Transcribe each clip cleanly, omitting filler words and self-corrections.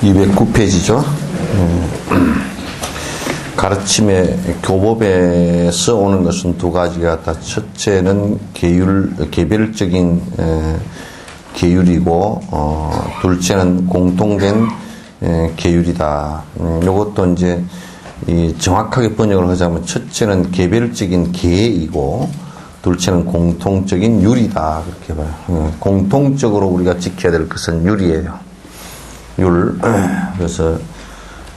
209페이지죠. 가르침의 교법에서 오는 것은 두 가지가 있다. 첫째는 개별적인 계율이고, 둘째는 공통된 계율이다. 요것도 이제 정확하게 번역을 하자면 첫째는 개별적인 계이고, 둘째는 공통적인 율이다. 그렇게 봐요. 공통적으로 우리가 지켜야 될 것은 율이에요. 율. 그래서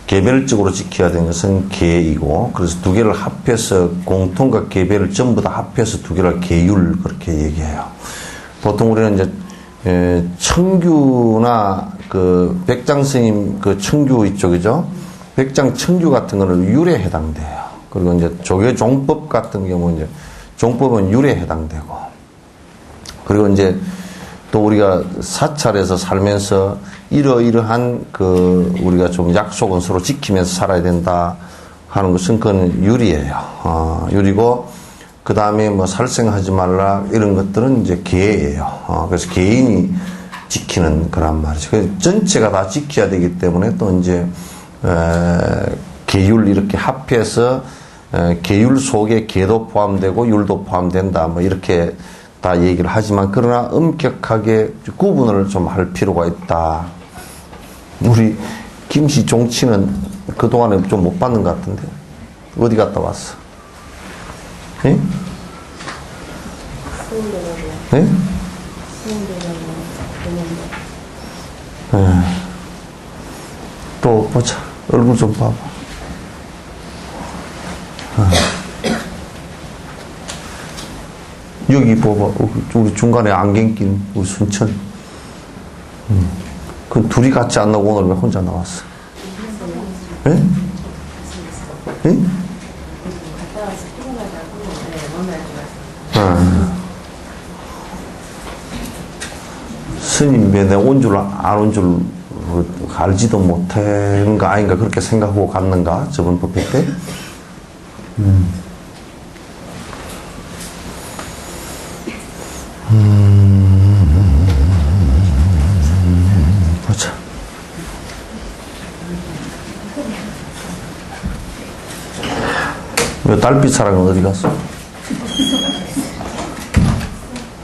개별적으로 지켜야 되는 것은 계이고, 그래서 두 개를 합해서 공통과 개별을 전부 다 합해서 두 개를 계율 그렇게 얘기해요. 보통 우리는 이제 청규나 그 백장 스님 그 청규 이쪽이죠. 백장 청규 같은 거는 율에 해당돼요. 그리고 이제 조계 종법 같은 경우 이제 종법은 율에 해당되고, 그리고 이제 또 우리가 사찰에서 살면서 이러이러한 그 우리가 좀 약속은 서로 지키면서 살아야 된다 하는 것은 그건 율이에요. 율이고, 그 다음에 뭐 살생하지 말라 이런 것들은 이제 계예요. 그래서 개인이 지키는 그런 말이죠. 그래서 전체가 다 지켜야 되기 때문에 또 이제 계율 이렇게 합해서 계율 속에 계도 포함되고 율도 포함된다 뭐 이렇게 다 얘기를 하지만, 그러나 엄격하게 구분을 좀 할 필요가 있다. 우리 김씨 종치는 그동안에 좀 못 받는 것 같은데 어디 갔다 왔어? 예? 예? 또 보자. 얼굴 좀 봐봐. 여기 봐봐. 우리 중간에 안경 낀 우리 순천. 그 둘이 같이 안 나오고 오늘 왜 혼자 나왔어? 예? 예? 스님 왜 내가 온 줄 안 온 줄 알지도 못한 거 아닌가 그렇게 생각하고 갔는가 저번 법회 때? 보자. 왜 달빛 사랑은 어디 갔어?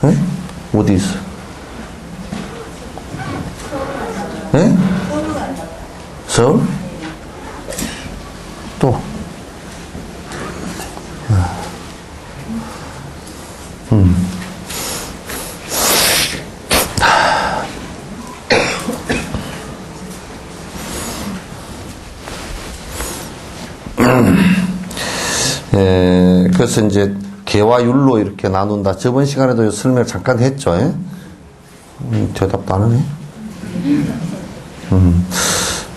에? 어디 있어? 에? 서울? 또? 그래서 이제 개와 율로 이렇게 나눈다. 저번 시간에도 설명을 잠깐 했죠. 대답도 안 하네.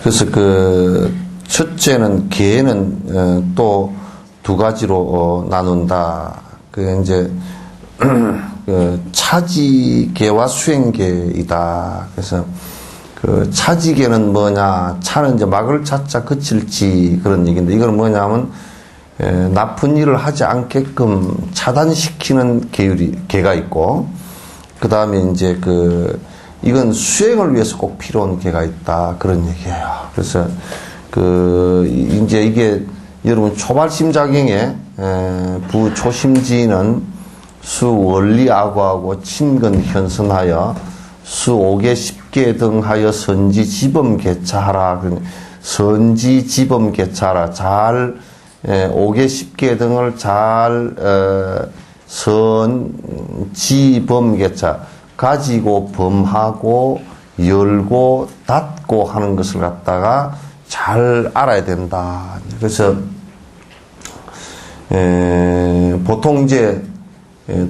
그래서 그 첫째는 계는 또 두 가지로 나눈다. 그 이제 그 차지계와 수행계이다. 그래서 그 차지계는 뭐냐? 차는 이제 막을 차자 그칠지 그런 얘기인데, 이건 뭐냐면 나쁜 일을 하지 않게끔 차단시키는 계가 있고, 그 다음에 이제 이건 수행을 위해서 꼭 필요한 계가 있다. 그런 얘기예요. 그래서 이제 이게 여러분 초발심자경에 부초심지는 수원리악어하고 친근현선하여 수오계 십계 등하여 선지지범개차하라. 선지지범개차하라. 잘 오계 십계 등을 잘 선지범개차 가지고 범하고 열고 닫고 하는 것을 갖다가 잘 알아야 된다. 그래서 보통 이제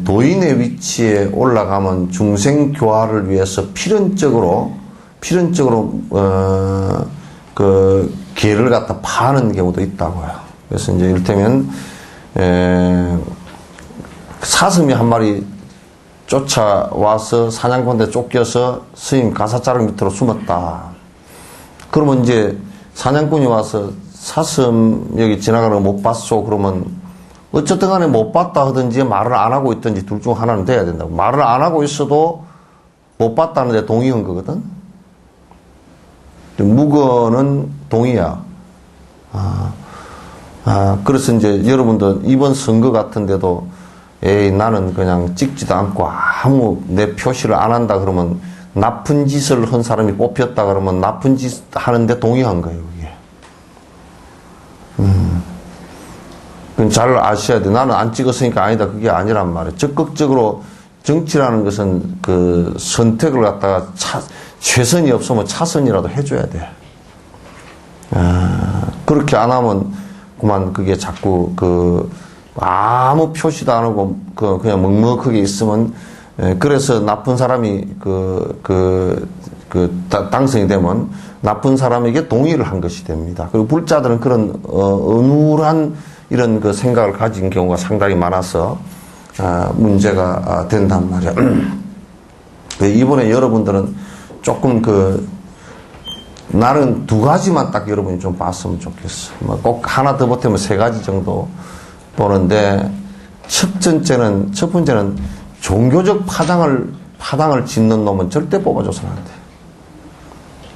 도인의 위치에 올라가면 중생 교화를 위해서 필연적으로 그 계를 갖다 파는 경우도 있다고요. 그래서 이제 이를테면 사슴이 한 마리 쫓아와서 사냥꾼한테 쫓겨서 스님 가사자락 밑으로 숨었다. 그러면 이제 사냥꾼이 와서 사슴 여기 지나가는 거 못 봤소. 그러면 어쨌든 간에 못 봤다 하든지 말을 안 하고 있든지 둘 중 하나는 돼야 된다고. 말을 안 하고 있어도 못 봤다는데 동의한 거거든. 무거는 동의야. 그래서 이제 여러분들 이번 선거 같은데도 에이, 나는 그냥 찍지도 않고 아무 내 표시를 안 한다 그러면 나쁜 짓을 한 사람이 뽑혔다 그러면 나쁜 짓 하는데 동의한 거예요, 이게. 그건 잘 아셔야 돼. 나는 안 찍었으니까 아니다. 그게 아니란 말이에요. 적극적으로 정치라는 것은 그 선택을 갖다가 최선이 없으면 차선이라도 해줘야 돼. 그렇게 안 하면 그만 그게 자꾸 아무 표시도 안 하고 그냥 먹먹하게 있으면 그래서 나쁜 사람이 당선이 되면 나쁜 사람에게 동의를 한 것이 됩니다. 그리고 불자들은 그런 어눌한 이런 그 생각을 가진 경우가 상당히 많아서 문제가 된단 말이야. 이번에 여러분들은 조금 나는 두 가지만 딱 여러분이 좀 봤으면 좋겠어. 꼭 하나 더 보태면 세 가지 정도 보는데, 첫 번째는 종교적 파당을 짓는 놈은 절대 뽑아줘서는 안 돼.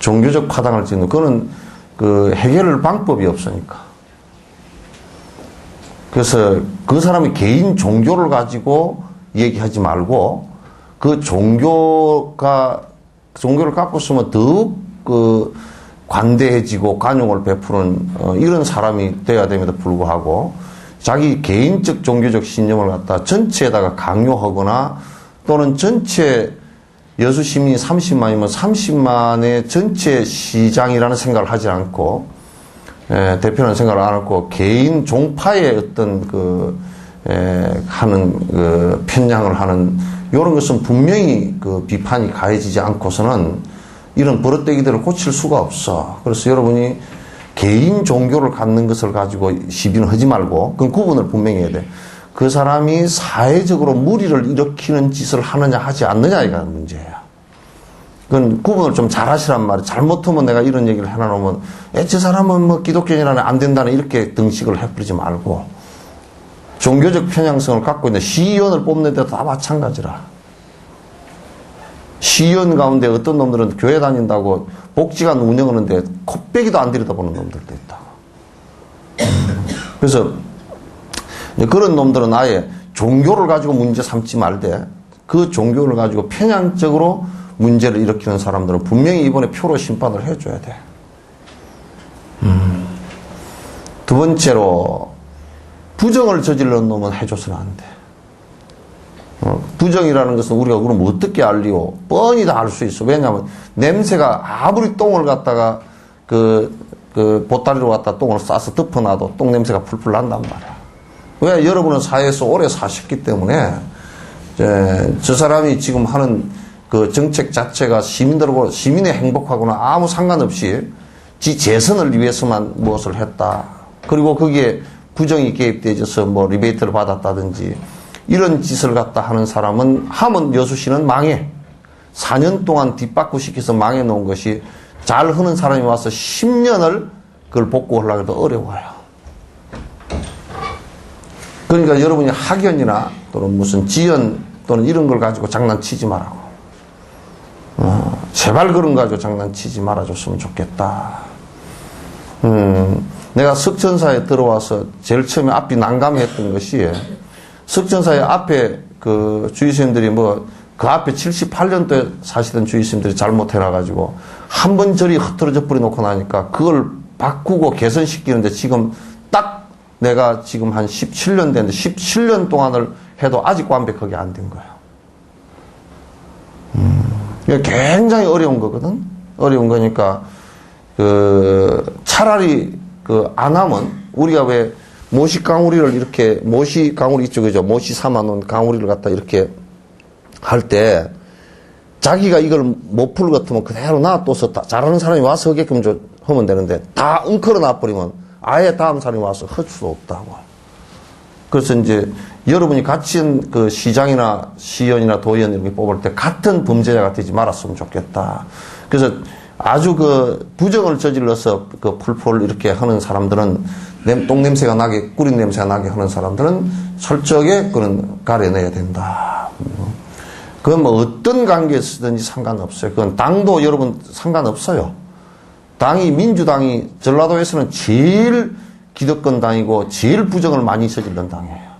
종교적 파당을 짓는, 그거는 해결할 방법이 없으니까. 그래서 그 사람이 개인 종교를 가지고 얘기하지 말고, 그 종교를 갖고 있으면 더욱 관대해지고 관용을 베푸는 이런 사람이 돼야 됨에도 불구하고 자기 개인적 종교적 신념을 갖다 전체에다가 강요하거나 또는 전체 여수 시민이 30만이면 30만의 전체 시장이라는 생각을 하지 않고 대표라는 생각을 안 하고 개인 종파의 어떤 편향을 하는 이런 것은 분명히 비판이 가해지지 않고서는 이런 버릇대기들을 고칠 수가 없어. 그래서 여러분이 개인 종교를 갖는 것을 가지고 시비는 하지 말고, 그건 구분을 분명히 해야 돼. 그 사람이 사회적으로 무리를 일으키는 짓을 하느냐 하지 않느냐 이가 문제야. 그건 구분을 좀 잘 하시란 말이야. 잘못하면 내가 이런 얘기를 해놔놓으면 저 사람은 뭐 기독교인이라는 안 된다는 이렇게 등식을 해버리지 말고, 종교적 편향성을 갖고 있는 시의원을 뽑는 데도 다 마찬가지라. 시의원 가운데 어떤 놈들은 교회 다닌다고 복지관 운영하는데 코빼기도 안 들여다보는 놈들도 있다고. 그래서 그런 놈들은 아예 종교를 가지고 문제 삼지 말되 그 종교를 가지고 편향적으로 문제를 일으키는 사람들은 분명히 이번에 표로 심판을 해줘야 돼. 두 번째로 부정을 저지르는 놈은 해줘서는 안 돼. 부정이라는 것은 우리가 그럼 어떻게 알리오? 뻔히 다 알 수 있어. 왜냐하면 냄새가 아무리 똥을 갖다가 보따리로 갖다 똥을 싸서 덮어놔도 똥 냄새가 풀풀 난단 말이야. 왜? 여러분은 사회에서 오래 사셨기 때문에 저 사람이 지금 하는 그 정책 자체가 시민의 행복하고는 아무 상관없이 지 재선을 위해서만 무엇을 했다. 그리고 거기에 부정이 개입되어서 뭐 리베이트를 받았다든지 이런 짓을 갖다 하는 사람은 하면 여수시는 망해. 4년 동안 뒷바꾸시켜서 망해 놓은 것이 잘 하는 사람이 와서 10년을 그걸 복구하려고 해도 어려워요. 그러니까 여러분이 학연이나 또는 무슨 지연 또는 이런 걸 가지고 장난치지 말라고. 제발 그런 거 가지고 장난치지 말아줬으면 좋겠다. 내가 석천사에 들어와서 제일 처음에 앞이 난감했던 것이 석천사에 앞에 주의스님들이 그 앞에 78년도에 사시던 주의스님들이 잘못해놔가지고 한 번 절이 흐트러져 버려 놓고 나니까 그걸 바꾸고 개선시키는데 지금 딱 내가 지금 한 17년 됐는데 17년 동안을 해도 아직 완벽하게 안 된 거예요. 이게 굉장히 어려운 거거든. 어려운 거니까 차라리 안 하면 우리가 왜 모시강우리를 이렇게 모시강우리 이쪽이죠. 모시 삼아놓은 강우리를 갖다 이렇게 할 때 자기가 이걸 못 풀 것 같으면 그대로 놔둬서 잘하는 사람이 와서 하게끔 하면 되는데 다 엉클어 놔버리면 아예 다음 사람이 와서 할 수도 없다고. 그래서 이제 여러분이 같은 시장이나 시의원이나 도의원 이렇게 뽑을 때 같은 범죄자가 되지 말았으면 좋겠다. 그래서 아주 부정을 저질러서 풀포를 이렇게 하는 사람들은 똥 냄새가 나게, 꿀인 냄새가 나게 하는 사람들은 철저하게 가려내야 된다. 그건 어떤 관계에 쓰든지 상관없어요. 그건 당도 여러분 상관없어요. 당이 민주당이 전라도에서는 제일 기득권 당이고 제일 부정을 많이 저지른 당이에요.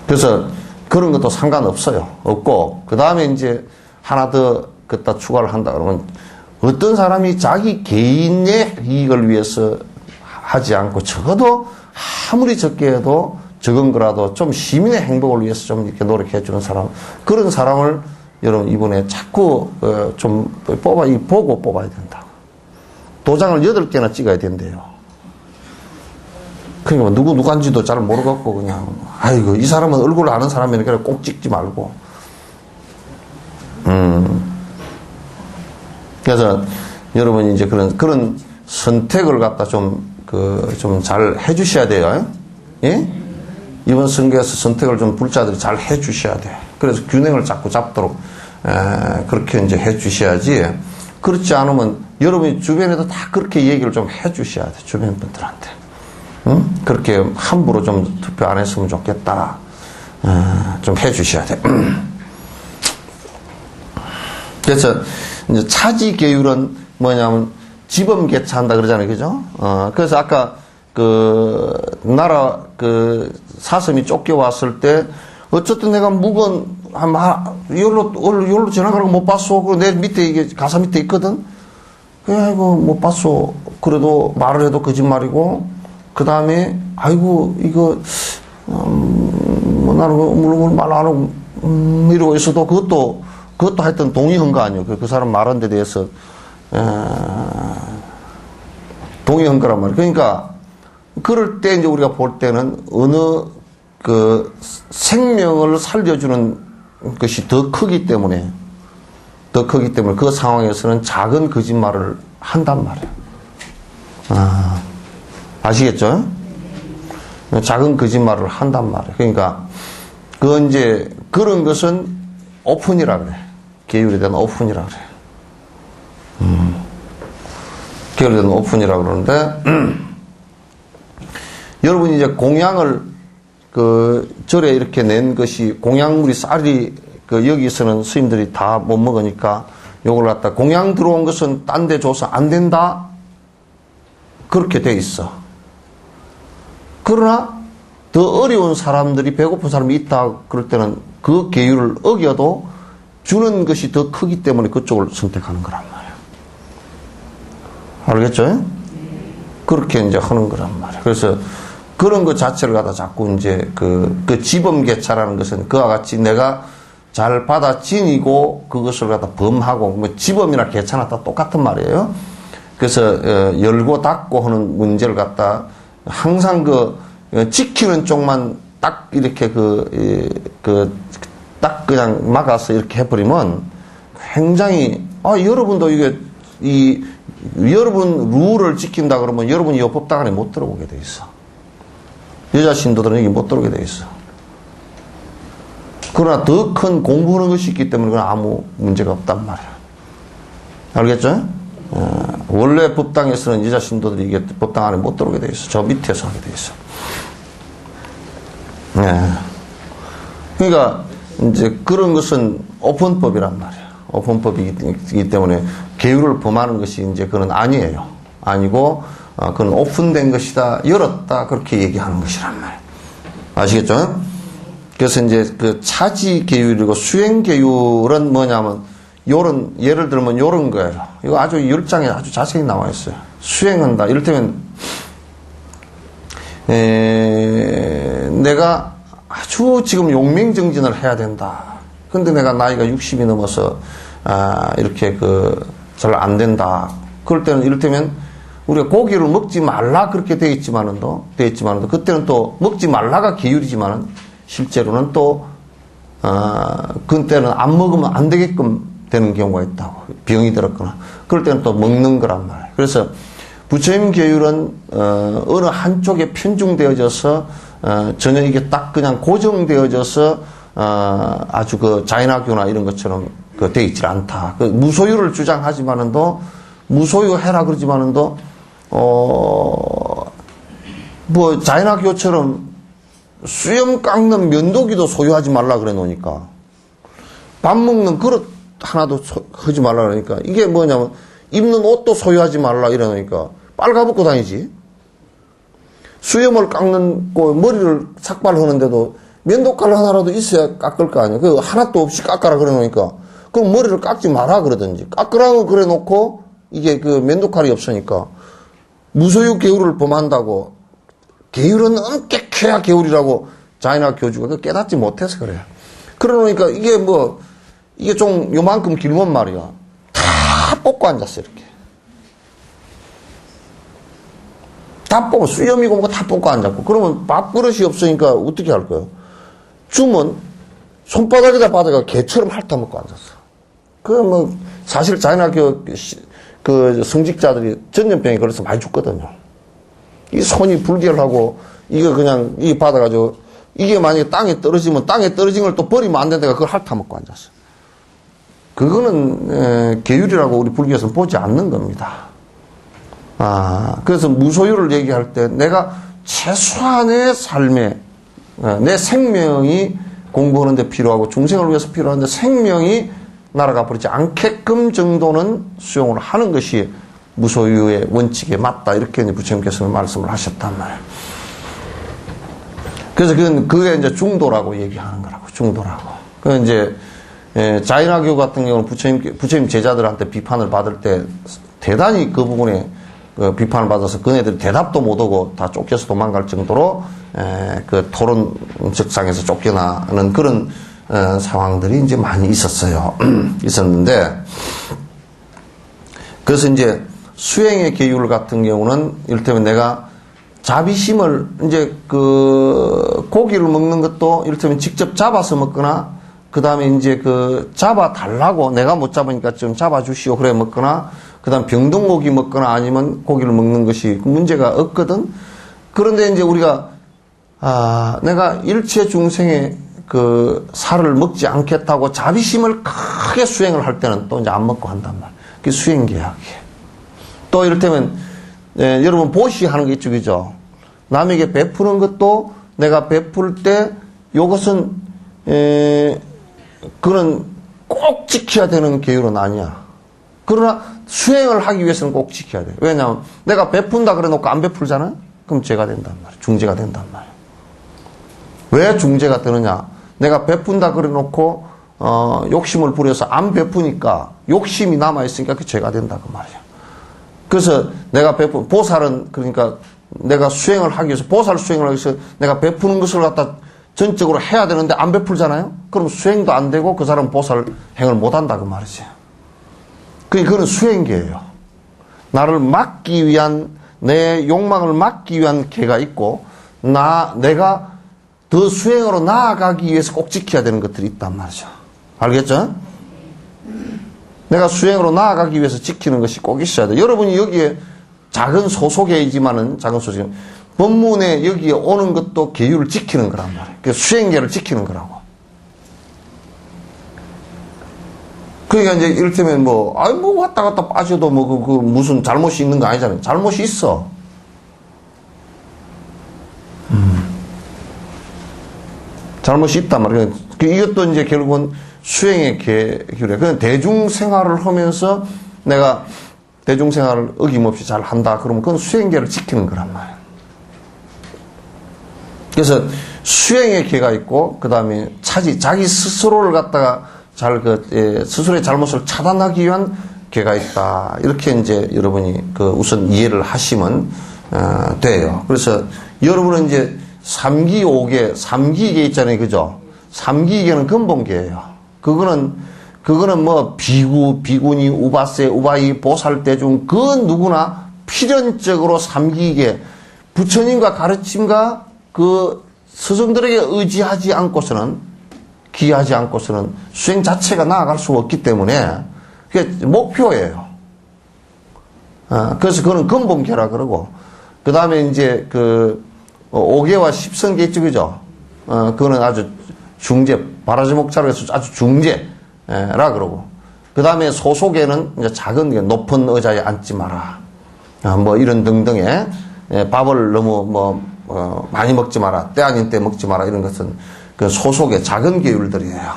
그래서 그런 것도 상관없어요. 없고 그 다음에 이제 하나 더 갖다 추가를 한다 그러면 어떤 사람이 자기 개인의 이익을 위해서 하지 않고 적어도 아무리 적게 해도 적은 거라도 좀 시민의 행복을 위해서 좀 이렇게 노력해 주는 사람, 그런 사람을 여러분 이번에 자꾸 좀 보고 뽑아야 된다. 도장을 8개나 찍어야 된대요. 그러니까 누구인지도 잘 모르겠고 그냥 아이고 이 사람은 얼굴을 아는 사람이니까 꼭 찍지 말고. 그래서 여러분이 이제 그런 선택을 갖다 좀 잘 해주셔야 돼요. 예? 이번 선거에서 선택을 좀 불자들이 잘 해주셔야 돼. 그래서 균형을 자꾸 잡도록 그렇게 이제 해주셔야지. 그렇지 않으면 여러분이 주변에도 다 그렇게 얘기를 좀 해주셔야 돼. 주변 분들한테. 응? 그렇게 함부로 좀 투표 안 했으면 좋겠다. 좀 해주셔야 돼. 그래서 이제 차지 계율은 뭐냐면 지범 개차한다 그러잖아요. 그죠? 그래서 아까 나라 사슴이 쫓겨왔을 때 어쨌든 내가 묵은 여기로 지나가는 거 못 봤어. 그리고 내 밑에 이게 가사 밑에 있거든. 아이고 못 봤어. 그래도 말을 해도 거짓말이고 그 다음에 아이고 이거 나는 물론 말 안 하고 이러고 있어도 그것도 하여튼 동의한 거 아니에요. 그 사람 말한 데 대해서 동의한 거란 말이에요. 그러니까 그럴 때 이제 우리가 볼 때는 어느 생명을 살려주는 것이 더 크기 때문에 그 상황에서는 작은 거짓말을 한단 말이에요. 아시겠죠? 작은 거짓말을 한단 말이에요. 그러니까 그런 것은 오픈이라 그래. 계율에 대한 오픈이라 그래. 계율에 대한 오픈이라 그러는데 여러분이 이제 공양을 절에 이렇게 낸 것이 공양물이 쌀이 여기서는 스님들이 다 못 먹으니까 요걸 갖다 공양 들어온 것은 딴 데 줘서 안 된다? 그렇게 돼 있어. 그러나 더 어려운 사람들이 배고픈 사람이 있다 그럴 때는 그 계율을 어겨도 주는 것이 더 크기 때문에 그쪽을 선택하는 거란 말이에요. 알겠죠? 그렇게 이제 하는 거란 말이에요. 그래서 그런 것 자체를 갖다 자꾸 이제 그 지범개차라는 것은 그와 같이 내가 잘 받아 지니고 그것을 갖다 범하고 뭐 지범이나 개차나 다 똑같은 말이에요. 그래서 열고 닫고 하는 문제를 갖다 항상 지키는 쪽만 딱 이렇게 딱 그냥 막아서 이렇게 해버리면 굉장히 여러분도 여러분 룰을 지킨다 그러면 여러분이 이 법당 안에 못 들어오게 돼 있어. 여자 신도들은 여기 못 들어오게 돼 있어. 그러나 더 큰 공부하는 것이 있기 때문에 그건 아무 문제가 없단 말이야. 알겠죠? 원래 법당에서는 여자 신도들이 이게 법당 안에 못 들어오게 돼 있어. 저 밑에서 하게 돼 있어. 그러니까 이제 그런 것은 오픈법이란 말이야. 오픈법이기 때문에 계율을 범하는 것이 이제 그건 아니에요. 아니고 그건 오픈된 것이다, 열었다 그렇게 얘기하는 것이란 말이에요. 아시겠죠? 그래서 이제 차지 계율이고 수행 계율은 뭐냐면 예를 들면 요런 거예요. 이거 아주 10장에 아주 자세히 나와 있어요. 수행한다. 이를테면 내가 아주 지금 용맹정진을 해야 된다. 근데 내가 나이가 60이 넘어서 이렇게 잘 안 된다. 그럴 때는 이를테면 우리가 고기를 먹지 말라 그렇게 되어 있지만은도 그때는 또 먹지 말라가 계율이지만은 실제로는 또 그때는 안 먹으면 안 되게끔 되는 경우가 있다고. 병이 들었거나 그럴 때는 또 먹는 거란 말이에요. 그래서 부처님 계율은 어느 한쪽에 편중되어져서 전혀 이게 딱 그냥 고정되어져서 아주 자연학교나 이런 것처럼 되어 있질 않다. 무소유를 주장하지만은도 무소유해라 그러지만은도 뭐 자연학교처럼 수염 깎는 면도기도 소유하지 말라 그래 놓으니까 밥 먹는 그릇도 하나도 하지 말라 그러니까 이게 뭐냐면 입는 옷도 소유하지 말라 이러니까 빨가벗고 다니지. 수염을 깎는 머리를 삭발하는데도 면도칼 하나라도 있어야 깎을 거 아니야. 그 하나도 없이 깎아라 그래 놓으니까 그럼 머리를 깎지 마라 그러든지 깎으라고 그래 놓고 이게 그 면도칼이 없으니까 무소유 계율을 범한다고. 계율은 엄격해야 계율이라고 자인학 교주가 그 깨닫지 못해서 그래요. 그러니까 이게 이게 좀 요만큼 길면 말이야. 다 뽑고 앉았어 이렇게. 다 뽑고 수염이고 뭐 다 뽑고 앉았고. 그러면 밥그릇이 없으니까 어떻게 할 거예요? 주면 손바닥에다 받아가 개처럼 핥아먹고 앉았어. 사실 자인학교 그 성직자들이 전염병에 걸려서 많이 죽거든요. 이 손이 불결하고 이거 그냥 이 받아가지고 이게 만약에 땅에 떨어지면 땅에 떨어진 걸 또 버리면 안 된다가 그걸 핥아먹고 앉았어. 그거는 계율이라고 우리 불교에서는 보지 않는 겁니다. 그래서 무소유를 얘기할 때 내가 최소한의 삶에 내 생명이 공부하는 데 필요하고 중생을 위해서 필요한데 생명이 날아가 버리지 않게끔 정도는 수용을 하는 것이 무소유의 원칙에 맞다. 이렇게 이제 부처님께서는 말씀을 하셨단 말이에요. 그래서 그게 이제 중도라고 얘기하는 거라고, 중도라고. 그 이제, 자인화교 같은 경우는 부처님 제자들한테 비판을 받을 때 대단히 그 부분에 비판을 받아서 그네들이 대답도 못하고 다 쫓겨서 도망갈 정도로 그 토론적상에서 쫓겨나는 그런 상황들이 이제 많이 있었어요. 있었는데, 그래서 이제 수행의 계율 같은 경우는 이를테면 내가 자비심을 이제 그 고기를 먹는 것도 이를테면 직접 잡아서 먹거나 그 다음에 이제 그 잡아 달라고 내가 못 잡으니까 좀 잡아 주시오 그래 먹거나 그 다음 병동고기 먹거나 아니면 고기를 먹는 것이 문제가 없거든. 그런데 이제 우리가 내가 일체 중생의 그 살을 먹지 않겠다고 자비심을 크게 수행을 할 때는 또 이제 안 먹고 한단 말이야. 그게 수행계약이에요. 또 이를테면 여러분 보시하는 게 이쪽이죠. 남에게 베푸는 것도 내가 베풀 때 이것은 그런 꼭 지켜야 되는 계율은 아니야. 그러나 수행을 하기 위해서는 꼭 지켜야 돼. 왜냐하면 내가 베푼다 그래 놓고 안 베풀잖아? 그럼 죄가 된단 말이야. 중죄가 된단 말이야. 왜 중죄가 되느냐? 내가 베푼다 그래 놓고 욕심을 부려서 안 베푸니까 욕심이 남아있으니까 그 죄가 된다 그 말이야. 그래서 내가 보살은 그러니까 내가 수행을 하기 위해서 보살 수행을 하기 위해서 내가 베푸는 것을 갖다 전적으로 해야 되는데 안 베풀잖아요. 그럼 수행도 안 되고 그 사람은 보살 행을 못 한다 그 말이지. 그거는 수행계예요. 나를 막기 위한 내 욕망을 막기 위한 계가 있고 내가 더 수행으로 나아가기 위해서 꼭 지켜야 되는 것들이 있단 말이죠. 알겠죠? 내가 수행으로 나아가기 위해서 지키는 것이 꼭 있어야 돼. 여러분이 여기에 작은 소속계이지만은 작은 소속계 법문에 여기에 오는 것도 계율을 지키는 거란 말이에요. 그 수행계를 지키는 거라고. 그러니까 이제 이를테면 왔다 갔다 빠져도 무슨 잘못이 있는 거 아니잖아요. 잘못이 있어. 잘못이 있단 말이에요. 이것도 이제 결국은 수행의 계율이에요. 그냥 대중생활을 하면서 내가 대중생활을 어김없이 잘 한다. 그러면 그건 수행계를 지키는 거란 말이에요. 그래서 수행의 계가 있고, 그 다음에 자기 스스로를 갖다가 스스로의 잘못을 차단하기 위한 계가 있다. 이렇게 이제 여러분이 우선 이해를 하시면, 돼요. 그래서 여러분은 이제 3기 5계, 3기계 있잖아요. 그죠? 3기계는 근본계예요. 그거는 비구니, 우바세, 우바이, 보살대중, 그 누구나 필연적으로 3기계, 부처님과 가르침과 그 스승들에게 의지하지 않고서는, 기하지 않고서는 수행 자체가 나아갈 수가 없기 때문에, 그게 목표예요. 그래서 그거는 근본계라 그러고, 그 다음에 이제 5계와 10선계 있죠. 그거는 아주 중재, 바라지목자로 해서 아주 중재라 그러고. 그 다음에 소속에는 이제 작은 게 높은 의자에 앉지 마라. 이런 등등의 밥을 너무 많이 먹지 마라. 때 아닌 때 먹지 마라. 이런 것은 그 소속의 작은 계율들이에요.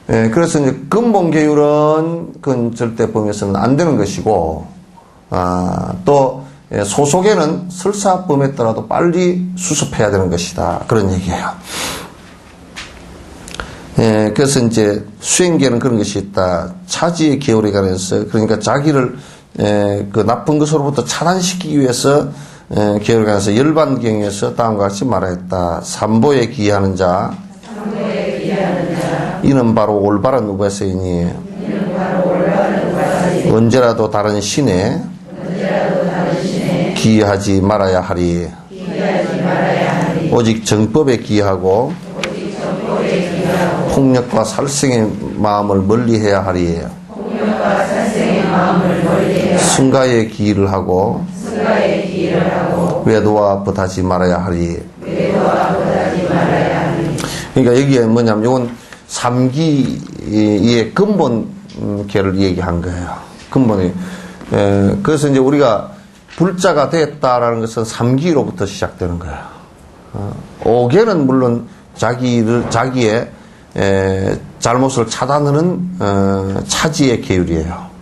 그래서 이제 근본 계율은 그건 절대 범위에서는 안 되는 것이고, 또 소속에는 설사 범했더라도 빨리 수습해야 되는 것이다. 그런 얘기예요. 그래서 이제 수행계는 그런 것이 있다. 차지의 계율에 관해서, 그러니까 자기를 그 나쁜 것으로부터 차단시키기 위해서 계율에 관해서 열반경에서 다음과 같이 말하였다. 삼보에 기하는 자, 이는 바로 올바른 우바세이니 언제라도 다른 신에 기하지 말아야 하리. 오직 정법에 기하고 폭력과 살생의 마음을 멀리해야 하리. 승가의 기를 하고 외도와 벗하지 말아야 하리. 그러니까 여기에 뭐냐면 이건 삼기의 근본 계를 얘기한 거예요. 근본이. 그래서 이제 우리가 불자가 됐다라는 것은 삼기로부터 시작되는 거예요. 오계는 물론 자기의 잘못을 차단하는 차지의 계율이에요.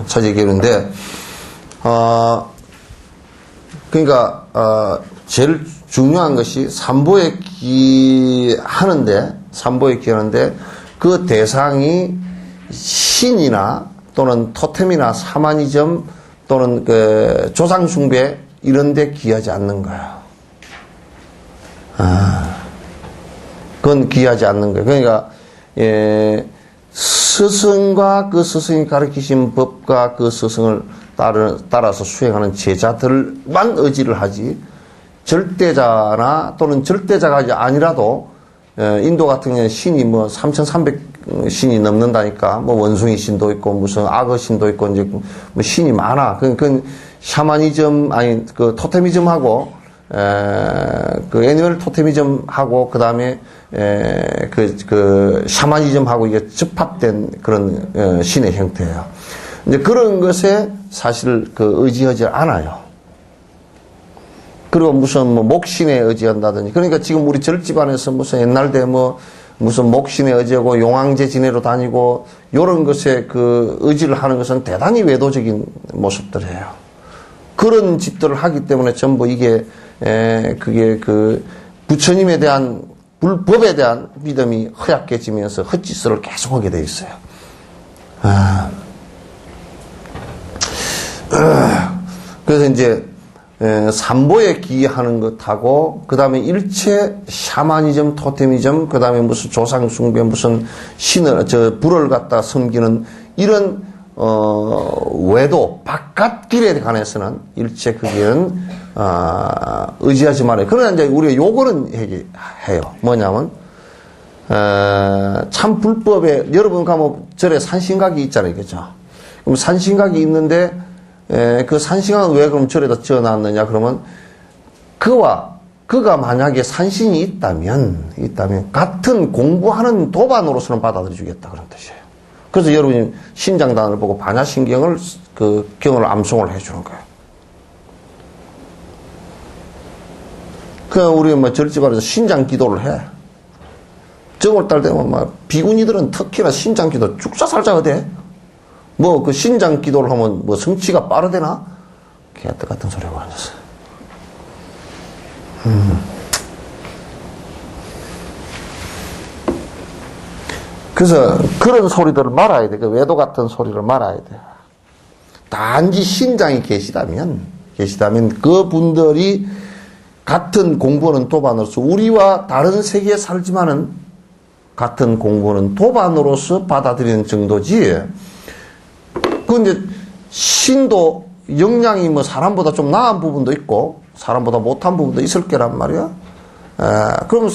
차지의 계율인데, 그러니까, 제일 중요한 것이 삼보에 기하는데 그 대상이 신이나 또는 토템이나 사마니즘 또는 그 조상숭배 이런 데 기하지 않는 거예요. 그건 기하지 않는 거예요. 그러니까 스승과 그 스승이 가르치신 법과 그 스승을 따라서 수행하는 제자들만 의지를 하지, 절대자나 또는 절대자가 아니라도 인도 같은 경우는 신이 뭐 3,300 신이 넘는다니까. 뭐 원숭이 신도 있고 무슨 악어 신도 있고 이제 뭐 신이 많아. 그건 샤머니즘 아니 그 토테미즘하고 그 애니멀 토테미즘하고 그다음에 그 샤머니즘하고 이게 접합된 그런 신의 형태예요. 이제 그런 것에 사실 그 의지하지 않아요. 그리고 무슨 뭐 목신에 의지한다든지. 그러니까 지금 우리 절집안에서 무슨 옛날에 뭐 무슨 목신에 의지하고 용왕제 지내러 다니고 요런 것에 그 의지를 하는 것은 대단히 외도적인 모습들이에요. 그런 짓들을 하기 때문에 전부 이게 그게 그 부처님에 대한 불법에 대한 믿음이 허약해지면서 헛짓을 계속하게 돼 있어요. 그래서 이제 삼보에 기하는 것하고 그 다음에 일체 샤머니즘, 토테미즘, 그 다음에 무슨 조상숭배, 무슨 신을 불을 갖다 섬기는 이런 외도 바깥 길에 관해서는 일체 그 길은 의지하지 말아요. 그러나 이제 우리가 요거는 해요. 뭐냐면 참 불법에 여러분 가면 절에 산신각이 있잖아요, 그죠? 그럼 산신각이 있는데 그 산신각은 왜 그럼 절에다 지어놨느냐? 그러면 그가 만약에 산신이 있다면 같은 공부하는 도반으로서는 받아들여 주겠다 그런 뜻이에요. 그래서 여러분이 신장단을 보고 반야신경을 그 경을 암송을 해주는 거예요. 그 우리 뭐 절집안에서 신장 기도를 해. 정월달 되면 막 비구니들은 특히나 신장 기도 쭉자살자 하대. 뭐 그 신장 기도를 하면 뭐 성취가 빠르대나? 개떡 같은 소리가 앉았어. 그래서 그런 소리들을 말아야 돼. 그 외도 같은 소리를 말아야 돼. 단지 신장이 계시다면 그 분들이 같은 공부는 도반으로서 우리와 다른 세계에 살지만은 같은 공부는 도반으로서 받아들이는 정도지. 근데 신도 역량이 뭐 사람보다 좀 나은 부분도 있고 사람보다 못한 부분도 있을 거란 말이야. 그럼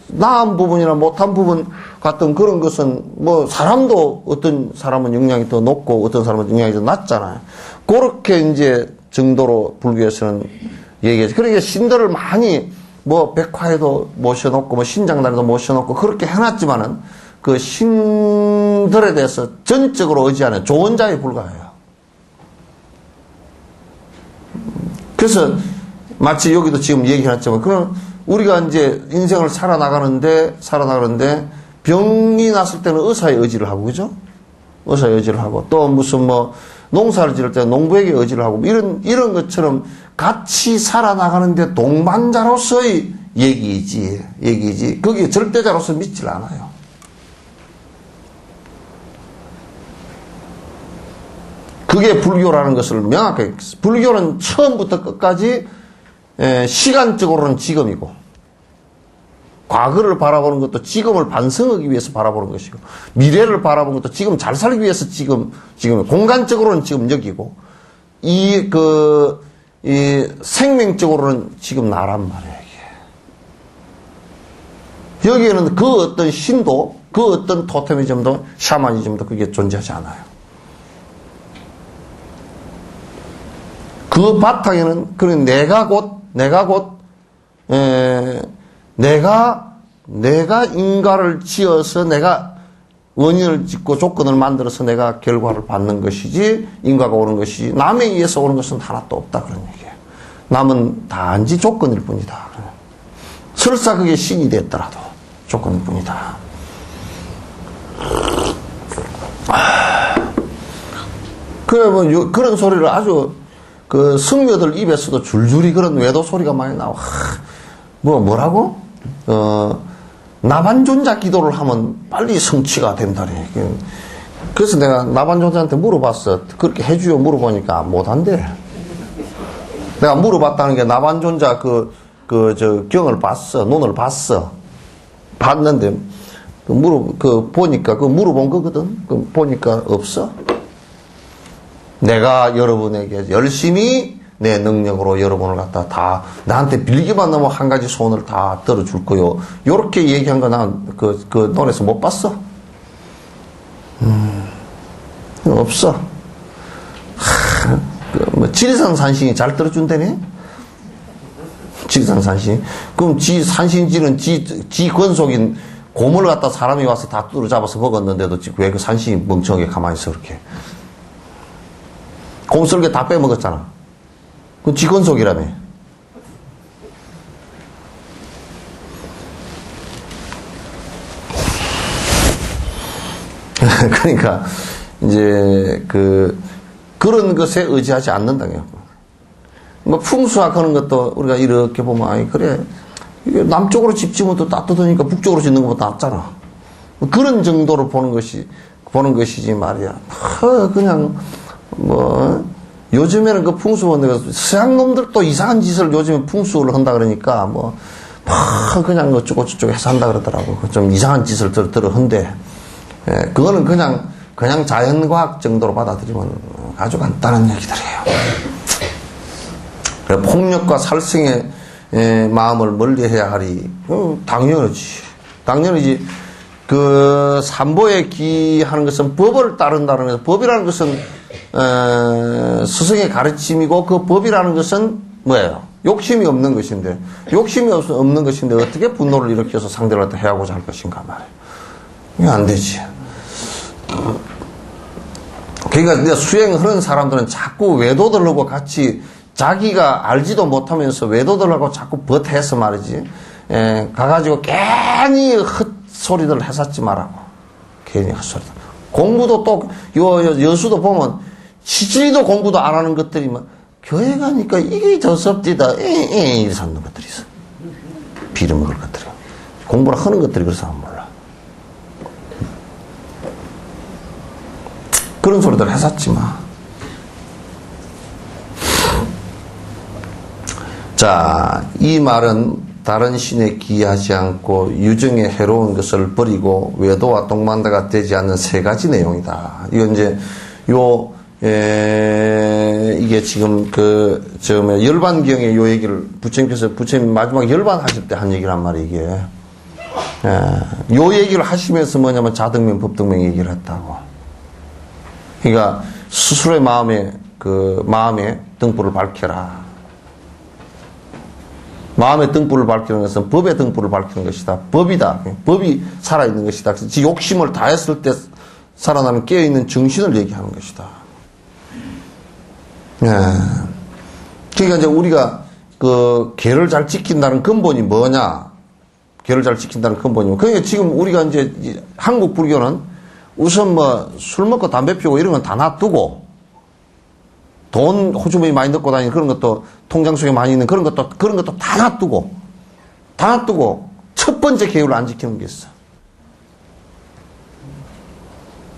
나은 부분이나 못한 부분 같은 그런 것은 뭐 사람도 어떤 사람은 역량이 더 높고 어떤 사람은 역량이 더 낮잖아요. 그렇게 이제 정도로 불교에서는 얘기하지. 그러니까 신들을 많이 뭐 백화에도 모셔놓고 뭐 신장단에도 모셔놓고 그렇게 해놨지만은 그 신들에 대해서 전적으로 의지하는 조언자에 불과해요. 그래서 마치 여기도 지금 얘기해놨지만 그럼 우리가 이제 인생을 살아나가는데 병이 났을 때는 의사의 의지를 하고, 그죠? 의사의 의지를 하고, 또 무슨 뭐, 농사를 지을 때 농부에게 의지를 하고, 이런 것처럼 같이 살아나가는데 동반자로서의 얘기이지. 거기에 절대자로서 믿질 않아요. 그게 불교라는 것을 명확하게, 불교는 처음부터 끝까지 시간적으로는 지금이고, 과거를 바라보는 것도 지금을 반성하기 위해서 바라보는 것이고, 미래를 바라보는 것도 지금 잘 살기 위해서 지금 공간적으로는 지금 여기고, 이 생명적으로는 지금 나란 말이에요, 이게. 여기에는 그 어떤 신도, 그 어떤 토테미즘도, 샤머니즘도 그게 존재하지 않아요. 그 바탕에는, 그런 내가 인과를 지어서 내가 원인을 짓고 조건을 만들어서 내가 결과를 받는 것이지, 인과가 오는 것이지, 남에 의해서 오는 것은 하나도 없다. 그런 얘기예요. 남은 단지 조건일 뿐이다. 설사 그게 신이 됐더라도 조건일 뿐이다. 그래, 뭐, 그런 소리를 아주, 성묘들 입에서도 줄줄이 그런 외도 소리가 많이 나와. 뭐라고? 나반존자 기도를 하면 빨리 성취가 된다니. 그래서 내가 나반존자한테 물어봤어. 그렇게 해주요 물어보니까 못한대. 내가 물어봤다는 게 나반존자 경을 봤어. 논을 봤어. 봤는데, 보니까, 물어본 거거든. 보니까 없어. 내가 여러분에게 열심히 내 능력으로 여러분을 갖다 다 나한테 빌기만 하면 한 가지 소원을 다 들어줄 거요. 요렇게 얘기한 거 난 그 논에서 못 봤어. 없어. 뭐 지리산 산신이 잘 들어준다네? 지리산 산신. 그럼 산신지는 지 권속인 고물을 갖다 사람이 와서 다 뚜루 잡아서 먹었는데도 왜 그 산신이 멍청하게 가만히 있어, 그렇게. 곰슬개 다 빼먹었잖아. 그건 지건속이라며. 그러니까, 이제, 그런 것에 의지하지 않는다고요. 뭐, 풍수학 하는 것도 우리가 이렇게 보면, 아이, 그래. 이게 남쪽으로 집 지으면 또 따뜻하니까 북쪽으로 짓는 것보다 낫잖아. 그런 정도로 보는 것이지 말이야. 그냥, 요즘에는 그 풍수원, 서양 놈들도 이상한 짓을 요즘에 풍수를 한다 그러니까, 그냥 어쩌고 해서 한다 그러더라고. 좀 이상한 짓을 들어 한대. 그거는 그냥 자연과학 정도로 받아들이면 아주 간단한 얘기들이에요. 폭력과 살생의 마음을 멀리 해야 하리. 당연하지. 삼보에 기하는 것은 법을 따른다는 것은, 법이라는 것은 스승의 가르침이고, 그 법이라는 것은 뭐예요? 욕심이 없는 것인데 어떻게 분노를 일으켜서 상대를 갖다 해하고자 할 것인가 말이에요. 이게 안 되지. 그러니까 수행을 하는 사람들은 자꾸 외도들하고 같이 자기가 알지도 못하면서 외도들하고 자꾸 버텨서 말이지. 가가지고 괜히 헛소리들 해샀지 말라고. 괜히 헛소리들. 공부도 또, 여수도 보면, 시지도 공부도 안 하는 것들이 막, 교회 가니까 이게 저섭디다, 이래서 하는 것들이 있어. 빌어먹을 것들이. 공부를 하는 것들이 그래서 안 몰라. 그런 소리들 해샀지 마. 자, 이 말은 다른 신에 기하지 않고 유정에 해로운 것을 버리고 외도와 동반자가 되지 않는 세 가지 내용이다. 이건 이제 이게 지금 열반경의 요 얘기를 부처님 마지막 열반하실 때 한 얘기란 말이에요, 이게. 요 얘기를 하시면서 뭐냐면 자등명, 법등명 얘기를 했다고. 그러니까 스스로의 마음에 등불을 밝혀라. 마음의 등불을 밝히는 것은 법의 등불을 밝히는 것이다. 법이다. 법이 살아있는 것이다. 그래서 욕심을 다했을 때 살아나는 깨어있는 정신을 얘기하는 것이다. 그러니까 이제 우리가 개를 잘 지킨다는 근본이 뭐냐? 계율을 잘 지킨다는 근본이고. 그러니까 지금 우리가 이제 한국 불교는 우선 뭐 술 먹고 담배 피우고 이런 건 다 놔두고 돈 호주머니 많이 넣고 다니는 그런 것도 통장 속에 많이 있는 그런 것도 다 놔두고 첫 번째 계율을 안 지키는 게 있어.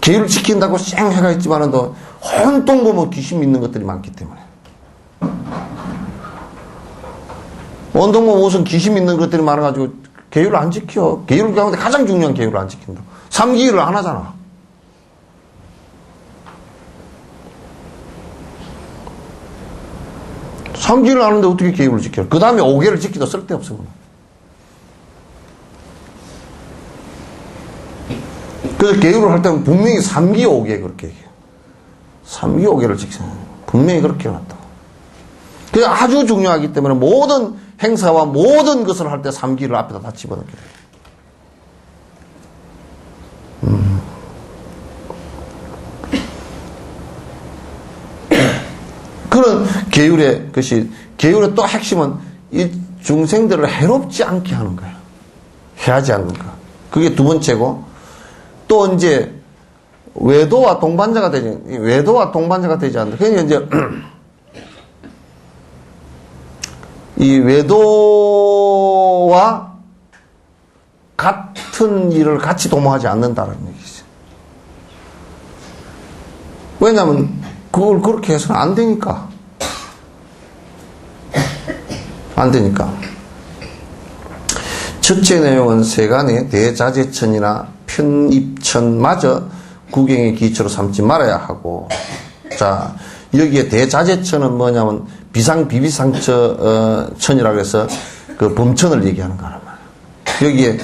계율을 지킨다고 쌩 해가 있지만은 또 혼돈 보면 귀신 믿는 것들이 많기 때문에. 온통 보면 우선 귀신 믿는 것들이 많아가지고 계율을 안 지켜. 계율 가운데 가장 중요한 계율을 안 지킨다. 삼기를 안 하잖아. 삼기를 안 하는데 어떻게 계율을 지켜? 그 다음에 5개를 지키도 쓸데없어. 그래서 계율을 할 때는 분명히 3기 5개 그렇게 얘기해요. 3기 5개를 지키는 분명히 그렇게 해놨다고. 그게 아주 중요하기 때문에 모든 행사와 모든 것을 할 때 3기를 앞에다 다 집어넣게 돼요. 그런 계율의 것이, 계율의 또 핵심은 이 중생들을 해롭지 않게 하는 거예요. 해하지 않는 거. 그게 두 번째고, 또 이제 외도와 동반자가 되지 않는다. 그러니까 이제 이 외도와 같은 일을 같이 도모하지 않는다는 얘기죠. 왜냐하면 그걸 그렇게 해서는 안 되니까. 첫째 내용은 세간의 대자재천이나 편입천마저 구경의 기초로 삼지 말아야 하고, 자, 여기에 대자재천은 뭐냐면 비상비비상천이라고 해서 그 범천을 얘기하는 거란 말이에요. 여기에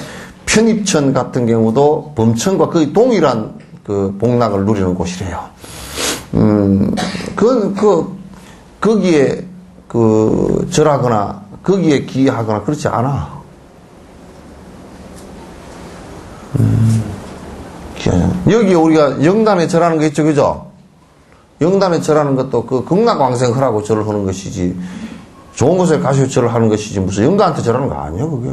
편입천 같은 경우도 범천과 거의 동일한 그 복락을 누리는 곳이래요. 거기에 절하거나 거기에 기하거나 그렇지 않아. 여기 우리가 영단에 절하는 거 있죠, 그죠? 영단에 절하는 것도 그 극락왕생하라고 절을 하는 것이지, 좋은 곳에 가시고 절을 하는 것이지, 무슨 영단한테 절하는 거 아니야, 그게.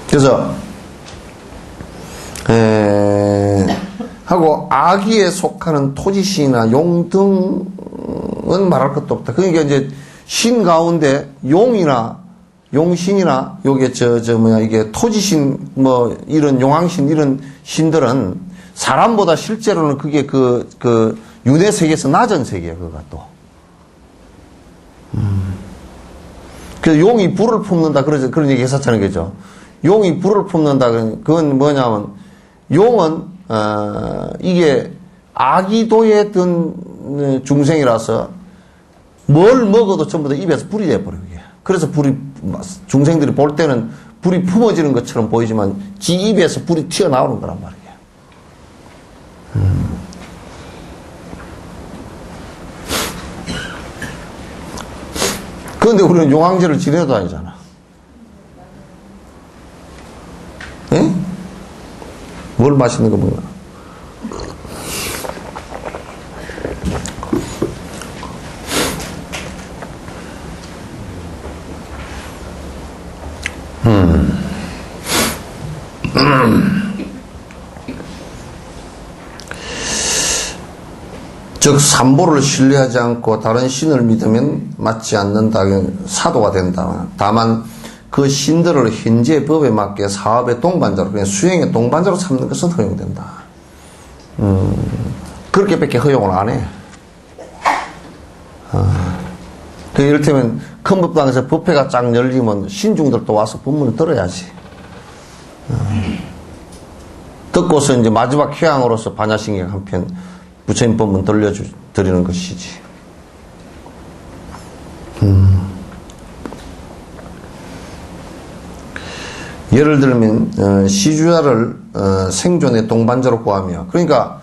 그래서, 하고, 아기에 속하는 토지신이나 용 등은 말할 것도 없다. 그러니까 이제, 신 가운데 용신이나, 요게 이게 토지신, 이런 용왕신, 이런 신들은 사람보다 실제로는 그게 윤회 세계에서 낮은 세계야, 그가 또. 그래서 용이 불을 품는다, 그런 얘기 했었잖아요, 그죠? 용이 불을 품는다, 그건 뭐냐면, 용은, 이게 아기도에 든 중생이라서 뭘 먹어도 전부 다 입에서 불이 돼버려요, 이게. 그래서 중생들이 볼 때는 불이 품어지는 것처럼 보이지만 지 입에서 불이 튀어나오는 거란 말이에요. 그런데 우리는 용왕제를 지내도 다니잖아. 에? 뭘 맛있는 거 먹나? 즉 삼보를 신뢰하지 않고 다른 신을 믿으면 맞지 않는다. 사도가 된다. 다만 그 신들을 현재 법에 맞게 사업의 동반자로, 그냥 수행의 동반자로 삼는 것은 허용된다. 그렇게밖에 허용을 안 해. 이를테면 큰 법당에서 법회가 쫙 열리면 신중들도 와서 법문을 들어야지. 듣고서 이제 마지막 휴양으로서 반야신경 한 편 부처님 법문 들려드리는 것이지. 예를 들면 시주자를 생존의 동반자로 구하며, 그러니까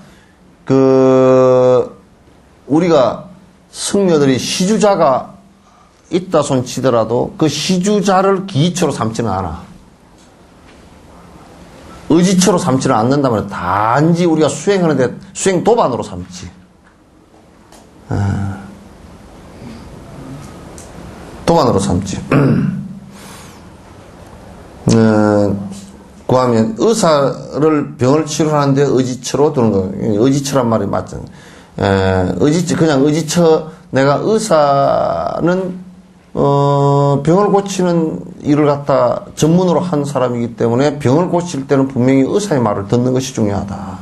우리가 승려들이 시주자가 있다 손 치더라도 그 시주자를 기초로 삼지는 않아. 의지처로 삼지는 않는다면 단지 우리가 수행하는데 수행 도반으로 삼지. 도만으로 삼지. 구하면 의사를 병을 치료하는데 의지처로 두는 거. 의지처란 말이 맞잖아요. 그냥 의지처, 내가 의사는, 병을 고치는 일을 갖다 전문으로 한 사람이기 때문에 병을 고칠 때는 분명히 의사의 말을 듣는 것이 중요하다.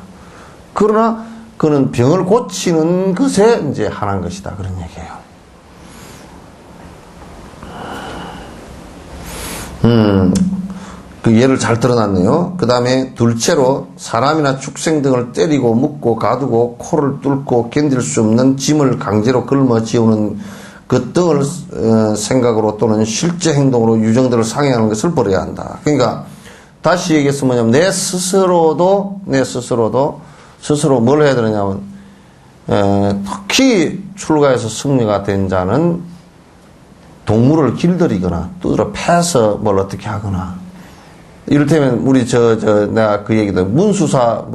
그러나 그는 병을 고치는 것에 이제 한한 것이다. 그런 얘기예요. 그 예를 잘 들어놨네요. 그 다음에 둘째로 사람이나 축생 등을 때리고 묶고 가두고 코를 뚫고 견딜 수 없는 짐을 강제로 걸머지우는 그 등을 생각으로 또는 실제 행동으로 유정들을 상해하는 것을 버려야 한다. 그러니까 다시 얘기해서 뭐냐면 내 스스로도 스스로 뭘 해야 되느냐면 특히 출가해서 승리가 된 자는 동물을 길들이거나 두드려 패서 뭘 어떻게 하거나, 이를테면 우리 내가 그 얘기도 문수사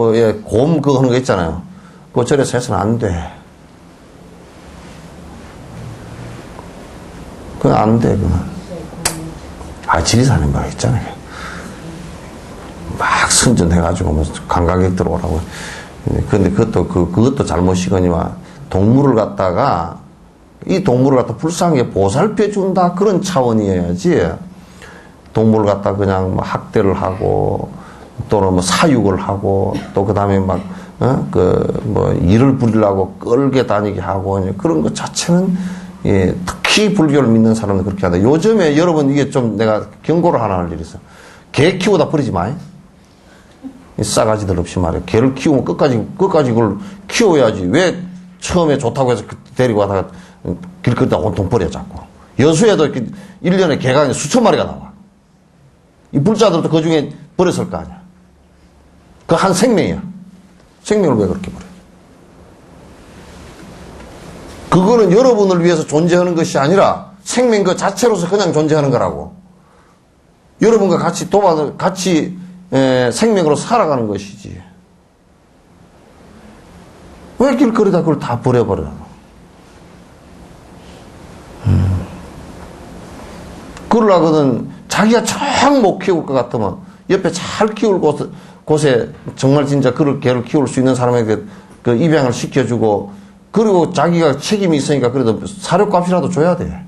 곰 그거 하는 거 있잖아요. 그거 절에서 해서는 안 돼. 그건 안 돼, 그건. 지리산에 막 있잖아요. 막 선전해가지고 뭐 관광객들 오라고. 근데 그것도 잘못이거니와 동물을 갖다가 이 동물을 갖다 불쌍하게 보살펴 준다 그런 차원이어야지, 동물을 갖다 그냥 뭐 학대를 하고 또는 뭐 사육을 하고 또 그 다음에 막 일을 부리려고 끌게 다니게 하고 그런 것 자체는, 예, 특히 불교를 믿는 사람은 그렇게 한다. 요즘에 여러분 이게 좀 내가 경고를 하나 할 일이 있어. 개 키우다 버리지 마. 이 싸가지들 없이 말이야. 개를 키우면 끝까지 그걸 키워야지. 왜 처음에 좋다고 해서 데리고 가다가 길거리다 온통 버려 자꾸. 여수에도 1년에 개가 수천 마리가 나와. 이 불자들도 그 중에 버렸을 거 아니야. 그 한 생명이야. 생명을 왜 그렇게 버려? 그거는 여러분을 위해서 존재하는 것이 아니라 생명 그 자체로서 그냥 존재하는 거라고. 여러분과 같이 생명으로 살아가는 것이지. 왜 길거리다 그걸 다 버려버려? 그러려거든 자기가 정 못 키울 것 같으면 옆에 잘 키울 곳에 정말 진짜 개를 키울 수 있는 사람에게 그 입양을 시켜주고, 그리고 자기가 책임이 있으니까 그래도 사료값이라도 줘야 돼.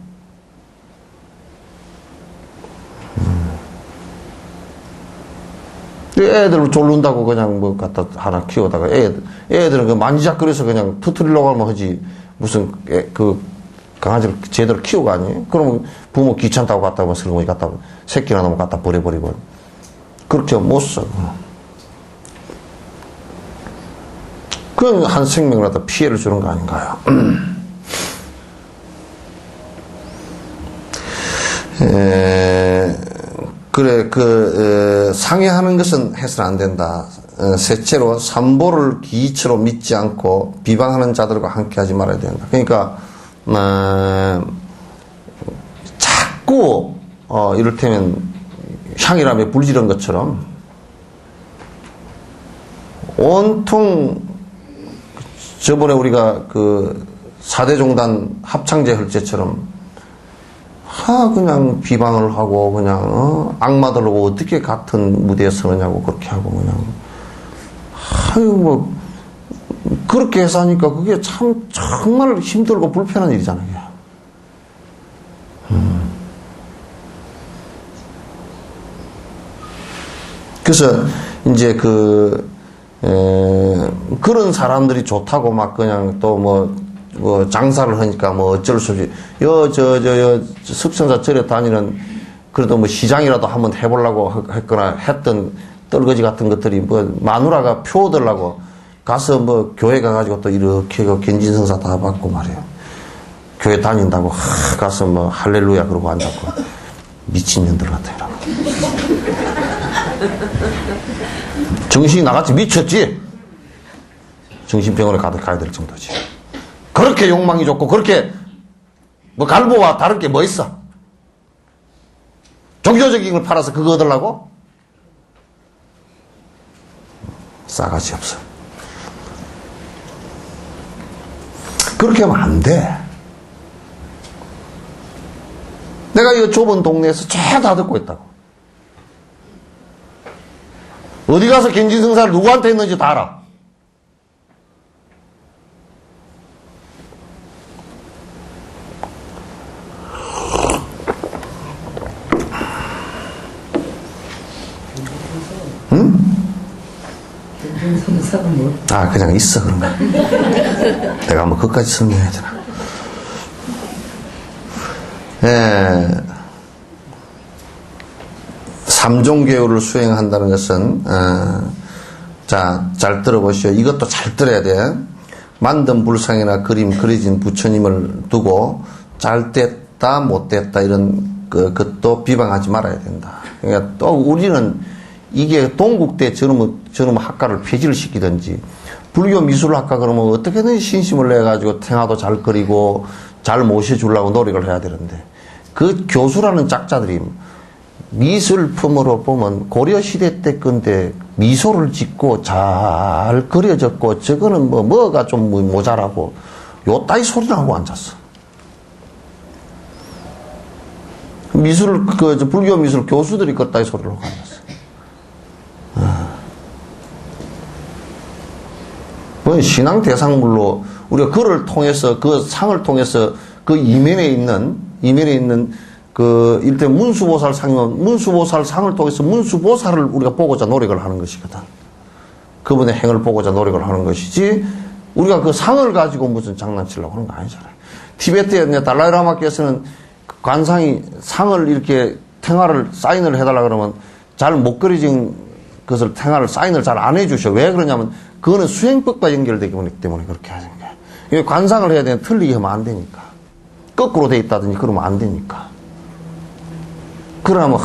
애들 졸른다고 그냥 뭐 갖다 하나 키우다가 애들은 그 만지작거려서 그냥 터뜨리려고 하면 하지, 무슨 그 강아지를 제대로 키우고 아니? 그러면 부모 귀찮다고 갖다 뭐 슬그머니 갖다 새끼나 너무 갖다 버려버리고 그렇게 못 써. 그건 한 생명을 갖다 피해를 주는 거 아닌가요? 상해하는 것은 해서는 안 된다. 셋째로 삼보를 기이처로 믿지 않고 비방하는 자들과 함께 하지 말아야 된다. 그러니까 자꾸 이를테면 향이라며 불지른 것처럼 온통 저번에 우리가 그 4대 종단 합창제 헐제처럼 그냥 비방을 하고 그냥 악마들하고 어떻게 같은 무대에 서느냐고 그렇게 하고 그냥 뭐 그렇게 해서 하니까 그게 참 정말 힘들고 불편한 일이잖아요. 그래서 이제 그런 사람들이 좋다고 막 그냥 또 뭐 장사를 하니까 뭐 어쩔 수 없이 석천사 절에 다니는 그래도 뭐 시장이라도 한번 해보려고 했거나 했던 떨거지 같은 것들이 뭐 마누라가 표 얻으려고 가서 뭐 교회 가가지고 또 이렇게 견진성사 다 받고 말이에요. 교회 다닌다고 가서 뭐 할렐루야 그러고 앉았고 미친년들 같아 이러고. 정신이 나같이 미쳤지. 정신병원에 가야 될 정도지. 그렇게 욕망이 좋고 그렇게 뭐 갈보와 다른 게 뭐 있어? 종교적인 걸 팔아서 그거 얻으려고? 싸가지 없어. 그렇게 하면 안 돼. 내가 이 좁은 동네에서 쫙 다 듣고 있다고. 어디 가서 견진성사를 누구한테 했는지 다 알아. 응? 견진성사가 뭐? 아, 그냥 있어, 그런 거. 내가 뭐 그것까지 설명해야 되나. 예. 삼종교육을 수행한다는 것은, 자, 잘 들어보시오. 이것도 잘 들어야 돼. 만든 불상이나 그림 그려진 부처님을 두고 잘 됐다, 못 됐다, 이런 것도 비방하지 말아야 된다. 그러니까 또 우리는 이게 동국대 저놈 학과를 폐지를 시키든지, 불교 미술학과 그러면 어떻게든 신심을 내가지고 탱화도 잘 그리고 잘 모셔주려고 노력을 해야 되는데, 그 교수라는 짝자들이 미술품으로 보면 고려시대 때 건데 미소를 짓고 잘 그려졌고, 저거는 뭐가 좀 모자라고 요 따위 소리를 하고 앉았어. 불교 미술 교수들이 그 따위 소리를 하고 앉았어. 신앙 대상물로 우리가 그를 통해서, 그 상을 통해서 그 이면에 있는 그 일대 문수보살 상이면 문수보살 상을 통해서 문수보살을 우리가 보고자 노력을 하는 것이거든. 그분의 행을 보고자 노력을 하는 것이지, 우리가 그 상을 가지고 무슨 장난치려고 하는 거 아니잖아요. 티베트의 달라이라마께서는 관상이 상을 이렇게 탱화를 사인을 해달라 그러면 잘 못 그려진 것을 탱화를 사인을 잘 안 해주셔. 왜 그러냐면 그거는 수행법과 연결되기 때문에 그렇게 하는 거야. 관상을 해야 되는 틀리게 하면 안 되니까. 거꾸로 돼 있다든지 그러면 안 되니까. 그러면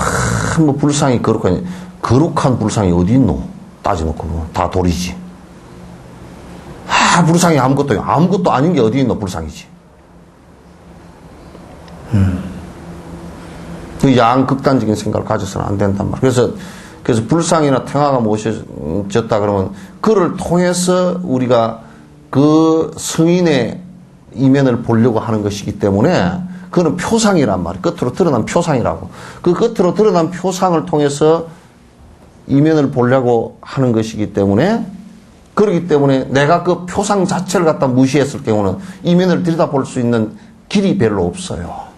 뭐 불상이 거룩한 불상이 어디 있노? 따지놓고 보면 다 돌이지. 불상이 아무것도 아닌 게 어디 있노? 불상이지. 그 양극단적인 생각을 가져서는 안 된단 말이야. 그래서 불상이나 탱화가 모셔졌다 그러면 그를 통해서 우리가 그 성인의 이면을 보려고 하는 것이기 때문에, 그거는 표상이란 말이에요. 끝으로 드러난 표상이라고. 그 끝으로 드러난 표상을 통해서 이면을 보려고 하는 것이기 때문에, 그렇기 때문에 내가 그 표상 자체를 갖다 무시했을 경우는 이면을 들여다볼 수 있는 길이 별로 없어요.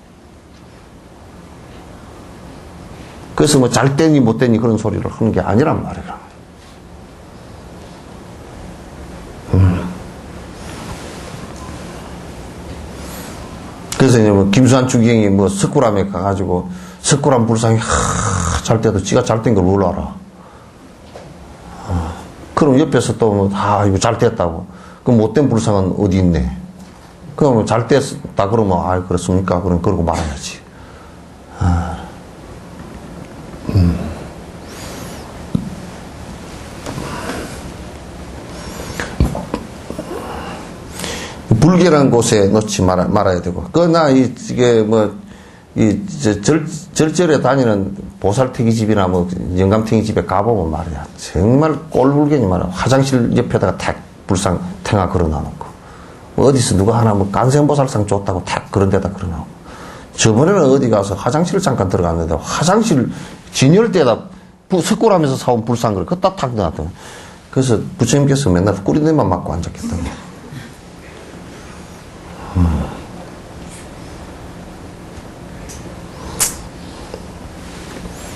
그래서 뭐 잘 되니 못 되니 그런 소리를 하는 게 아니란 말이에요. 그래서 이제 뭐 김수환 주경이 뭐 석굴암에 가가지고 석굴암 불상이 잘 때도 지가 잘 된 걸 뭘 알아. 그럼 옆에서 또 뭐 이거 잘 됐다고. 그럼 못된 불상은 어디 있네. 그럼 잘 됐다 그러면 그렇습니까? 그럼 그러고 말아야지. 불교라는 곳에 놓지 말아야 되고, 절절에 다니는 보살퇴기집이나 영감퇴기집에 가보면 말이야. 정말 꼴불견이 말이야. 화장실 옆에다가 탁 불상 탱화 걸어놔놓고, 어디서 누가 하나 간세음보살상 줬다고 탁 그런 데다 걸어놔놓고, 저번에는 어디 가서 화장실 잠깐 들어갔는데, 화장실 진열대에다 석굴암에서 사온 불상을 그따 탁 넣어놨더니, 그래서 부처님께서 맨날 꾸리내만 맞고 앉았겠던 거야.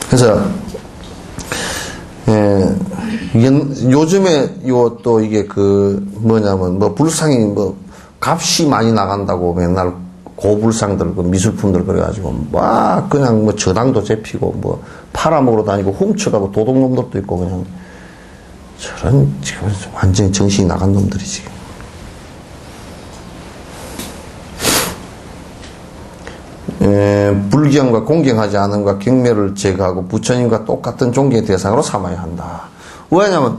그래서 요즘에 또 이게 불상이 값이 많이 나간다고 맨날 고불상들 미술품들 그래가지고 그냥 저당도 잡히고 팔아먹으러 다니고 훔쳐가고 도둑놈들도 있고, 그냥 저런 지금 완전히 정신이 나간 놈들이지. 불경과 공경하지 않음과 경멸을 제거하고 부처님과 똑같은 존경의 대상으로 삼아야 한다. 왜냐면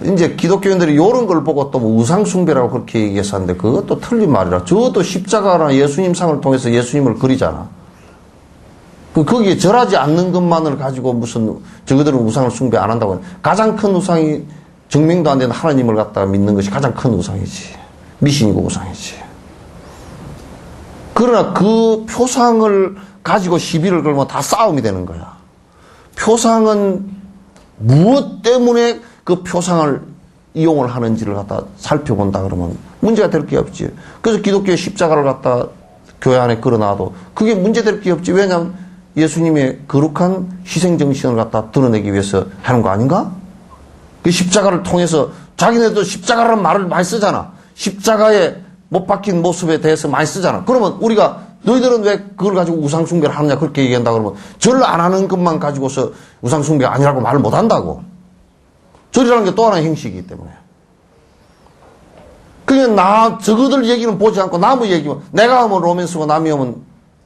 이제 기독교인들이 이런 걸 보고 또 우상숭배라고 그렇게 얘기해서 하는데, 그것도 틀린 말이라. 저것도 십자가나 예수님 상을 통해서 예수님을 그리잖아. 거기에 절하지 않는 것만을 가지고 무슨 저그들은 우상을 숭배 안 한다고. 가장 큰 우상이 증명도 안 되는 하나님을 갖다가 믿는 것이 가장 큰 우상이지. 미신이고 우상이지. 그러나 그 표상을 가지고 시비를 걸면 다 싸움이 되는 거야. 표상은 무엇 때문에 그 표상을 이용을 하는지를 갖다 살펴본다 그러면 문제가 될 게 없지. 그래서 기독교의 십자가를 갖다 교회 안에 걸어놔도 그게 문제될 게 없지. 왜냐하면 예수님의 거룩한 희생정신을 갖다 드러내기 위해서 하는 거 아닌가? 그 십자가를 통해서 자기네도 십자가라는 말을 많이 쓰잖아. 십자가에 못 박힌 모습에 대해서 많이 쓰잖아. 그러면 우리가 너희들은 왜 그걸 가지고 우상숭배를 하느냐 그렇게 얘기한다 그러면 절 안 하는 것만 가지고서 우상숭배가 아니라고 말을 못 한다고. 절이라는 게 또 하나의 형식이기 때문에. 그냥 저거들 얘기는 보지 않고 남의 얘기만, 내가 하면 로맨스고 남이 하면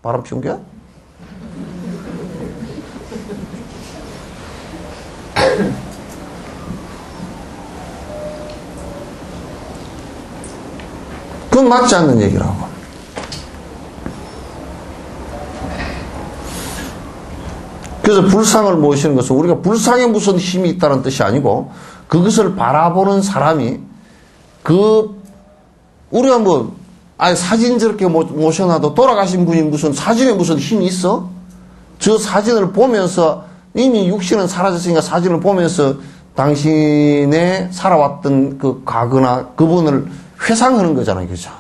바람 피운 게야? 그건 맞지 않는 얘기라고. 그래서 불상을 모시는 것은 우리가 불상에 무슨 힘이 있다는 뜻이 아니고 그것을 바라보는 사람이 우리가 사진 저렇게 모셔놔도 돌아가신 분이 무슨 사진에 무슨 힘이 있어? 저 사진을 보면서 이미 육신은 사라졌으니까 사진을 보면서 당신의 살아왔던 그 과거나 그분을 회상하는 거잖아요. 그죠?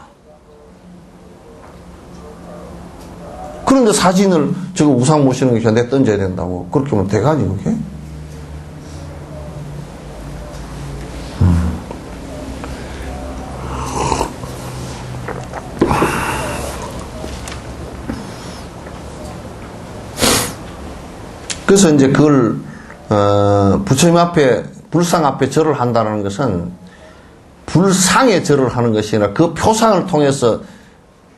그런데 사진을 저거 우상 모시는 게 내 던져야 된다고. 그렇게 하면 대가니, 그게? 그래서 이제 그걸, 부처님 앞에, 불상 앞에 절을 한다는 것은 불상에 절을 하는 것이 아니라 그 표상을 통해서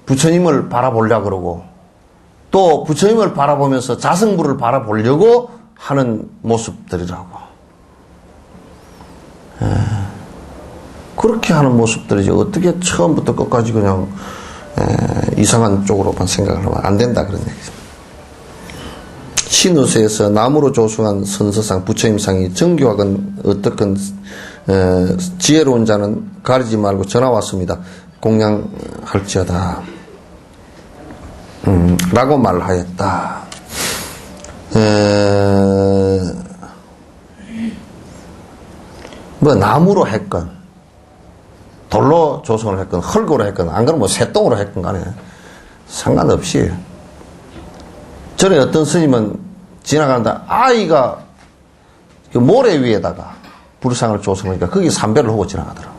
부처님을 바라보려고 그러고 또 부처님을 바라보면서 자성부를 바라보려고 하는 모습들이라고. 그렇게 하는 모습들이지. 어떻게 처음부터 끝까지 그냥 이상한 쪽으로만 생각을 하면 안 된다 그런 얘기죠. 신우세에서 나무로 조성한 선서상 부처님상이 정교하건 어떻건 지혜로운 자는 가리지 말고 전화 왔습니다. 공양할지어다. 라고 말하였다. 나무로 했건 돌로 조성을 했건 흙으로 했건 안 그러면 새똥으로 했건 간에 상관없이 전에 어떤 스님은 지나가는데 아이가 그 모래 위에다가 불상을 조성하니까 거기 삼배를 하고 지나가더라고.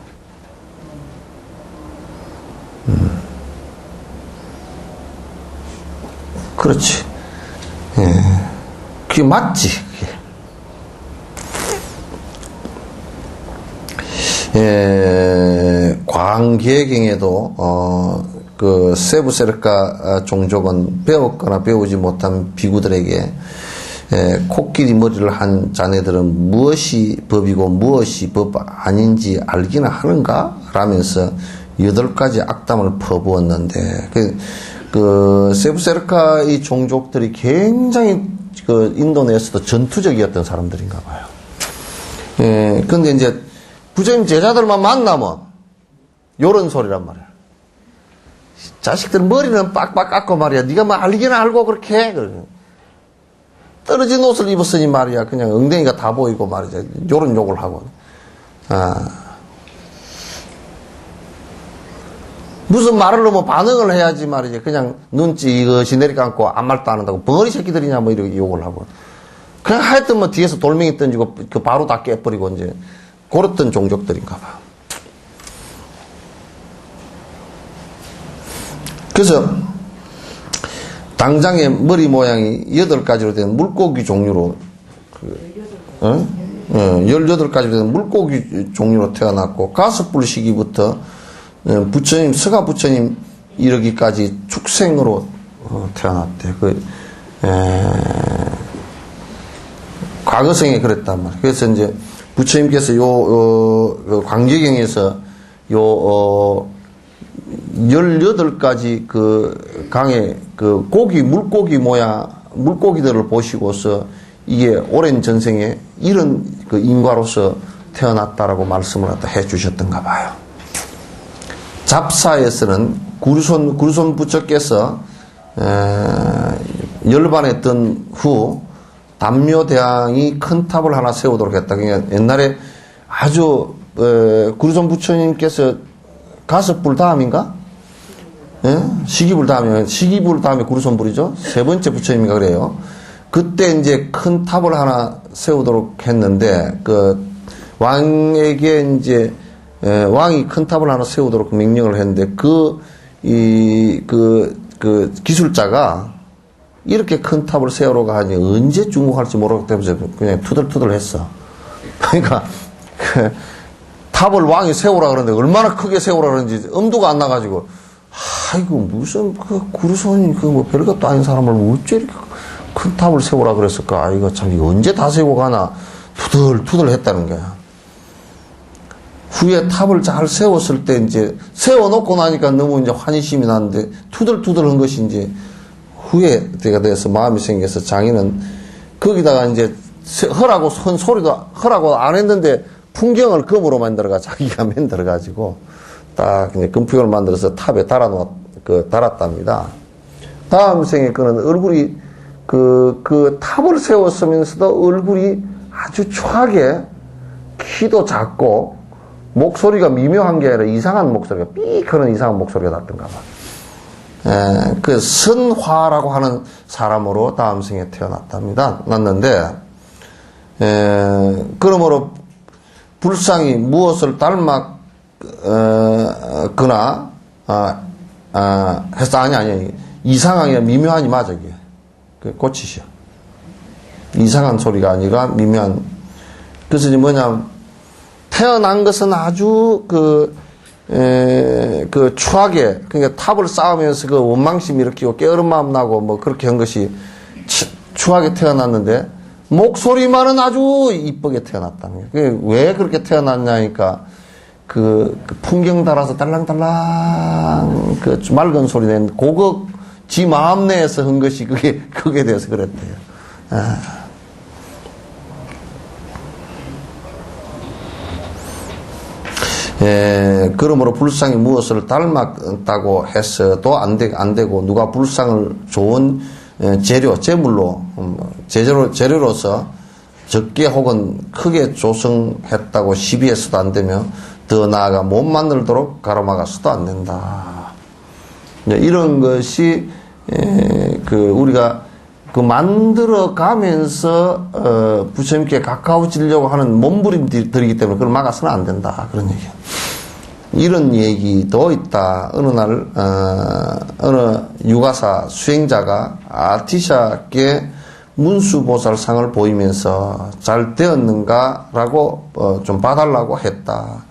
그렇지. 그게 맞지. 광계경에도 그 세부세르카 종족은 배웠거나 배우지 못한 비구들에게 코끼리 머리를 한 자네들은 무엇이 법이고 무엇이 법 아닌지 알기나 하는가? 라면서 8가지 악담을 퍼부었는데 그 세부세르카 이 종족들이 굉장히 그 인도 내에서도 전투적이었던 사람들인가 봐요. 근데 이제 부처님 제자들만 만나면 요런 소리란 말이야. 자식들 머리는 빡빡 깎고 말이야. 네가 뭐 알기나 알고 그렇게 해. 떨어진 옷을 입었으니 말이야. 그냥 엉덩이가 다 보이고 말이야. 요런 욕을 하고. 무슨 말을 하면 반응을 해야지 말이지. 그냥 눈치 이것이 내리감고 아무 말도 안 한다고. 벙어리 새끼들이냐 뭐 이렇게 욕을 하고. 그냥 하여튼 뭐 뒤에서 돌멩이 던지고 그 바로 다 깨버리고 이제 그랬던 종족들인가 봐. 그래서 당장의 머리 모양이 8가지로 된 물고기 종류로 18가지로 된 물고기 종류로 태어났고 가스불 시기부터 부처님 서가 부처님 이르기까지 축생으로 태어났대. 과거생에 그랬단 말이야. 그래서 이제 부처님께서 광계경에서 18가지 그 강의 그 물고기 모양, 물고기들을 보시고서 이게 오랜 전생에 이런 그 인과로서 태어났다라고 말씀을 해 주셨던가 봐요. 잡사에서는 구루손 부처께서 열반했던 후 담묘대왕이 큰 탑을 하나 세우도록 했다. 그러니까 옛날에 아주 구루손 부처님께서 가섭불 다음인가? 예? 시기불 다음에 구루손불이죠. 세 번째 부처님인가 그래요. 그때 이제 큰 탑을 하나 세우도록 했는데 그 왕에게 이제 왕이 큰 탑을 하나 세우도록 명령을 했는데 그 기술자가 이렇게 큰 탑을 세우러 가니 언제 중국할지 모르기 때문에 그냥 투덜투덜 했어. 그러니까 그 탑을 왕이 세우라 그러는데 얼마나 크게 세우라 그러는지 엄두가 안 나가지고 아이고 무슨 그 구루손이 그 뭐 별것도 아닌 사람을 어째 이렇게 큰 탑을 세우라 그랬을까? 아이고 참 이거 언제 다 세우고 가나 투덜투덜 했다는 거야. 후에 탑을 잘 세웠을 때 이제 세워놓고 나니까 너무 이제 환희심이 나는데 투덜투덜한 것이 이제 후에 때가 돼서 마음이 생겨서 장인은 거기다가 이제 허라고 선 소리도 허라고 안 했는데 풍경을 금으로 만들어가 자기가 만들어가지고 딱 이제 금풍경을 만들어서 탑에 달았답니다. 다음 생에 그는 얼굴이 그 탑을 세웠으면서도 얼굴이 아주 초하게 키도 작고 목소리가 미묘한 게 아니라 이상한 목소리가 삑 하는 이상한 목소리가 났던가 봐. 그 선화라고 하는 사람으로 다음 생에 태어났답니다. 났는데 그러므로 불상이 무엇을 닮았거나 해서 아니 이상하게 미묘하니 맞아 이게 그 고치셔. 이상한 소리가 아니라 미묘한. 그래서 이제 뭐냐 태어난 것은 아주 추하게, 그러니까 탑을 쌓으면서 그 원망심이 일으키고 깨어른 마음 나고 뭐 그렇게 한 것이 추하게 태어났는데, 목소리만은 아주 이쁘게 태어났다는 거예요. 왜 그렇게 태어났냐니까, 그 풍경 따라서 달랑달랑 그 맑은 소리 낸 고거 지 마음 내에서 한 것이 그게 돼서 그랬대요. 그러므로 불상이 무엇을 닮았다고 해서도 안 되고, 누가 불상을 좋은 재료로서 적게 혹은 크게 조성했다고 시비해서도 안 되며, 더 나아가 못 만들도록 가로막아서도 안 된다. 이런 것이, 우리가 만들어 가면서, 부처님께 가까워지려고 하는 몸부림들이기 때문에 그걸 막아서는 안 된다. 그런 얘기예요. 이런 얘기도 있다. 어느 날, 어느 유가사 수행자가 아티샤께 문수보살상을 보이면서 잘 되었는가라고 좀 봐달라고 했다.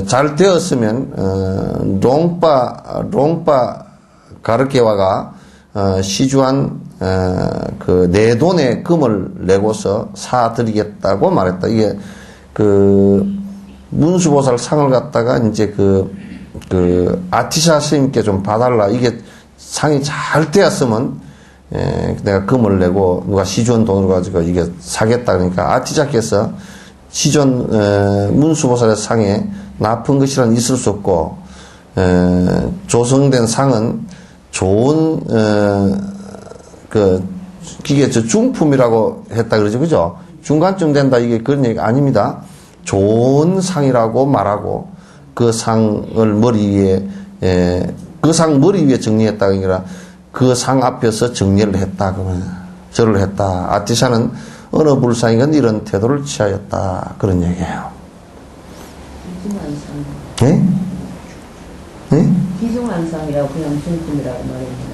잘 되었으면, 롱파 가르케와가 시주한 그 내 돈의 금을 내고서 사드리겠다고 말했다. 이게 문수보살 상을 갖다가 이제 아티샤 스님께 좀 봐달라. 이게 상이 잘 되었으면 내가 금을 내고 누가 시주한 돈을 가지고 이게 사겠다. 그러니까 아티샤께서 시주한 문수보살의 상에 나쁜 것이란 있을 수 없고, 조성된 상은 좋은 이게 중품이라고 했다 그러죠, 그죠? 중간쯤 된다, 이게 그런 얘기 아닙니다. 좋은 상이라고 말하고, 그 상을 그 상 머리 위에 정리했다, 그러니까 그 상 앞에서 정리를 했다, 그러면 절을 했다. 아티샤는 어느 불상이건 이런 태도를 취하였다, 그런 얘기예요. 예? 예? 귀중한 상이라고 그냥 중품이라고 말합니다.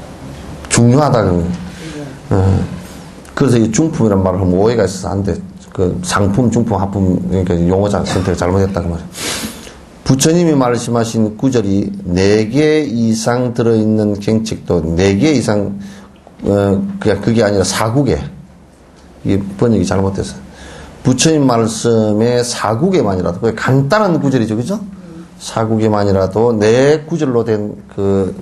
중요하다, 그러면. 그래서 이 중품이란 말을 하면 오해가 있어서 안 돼. 상품, 중품, 하품, 그러니까 용어 선택을 잘못했다, 그 말이에요. 부처님이 말씀하신 구절이 4개 이상 들어있는 경칙도 4개 이상, 그게 아니라 4국에, 이게 번역이 잘못됐어요. 부처님 말씀의 4국에만이라도, 그게 간단한 구절이죠, 그죠? 4국에만이라도 4구절로 된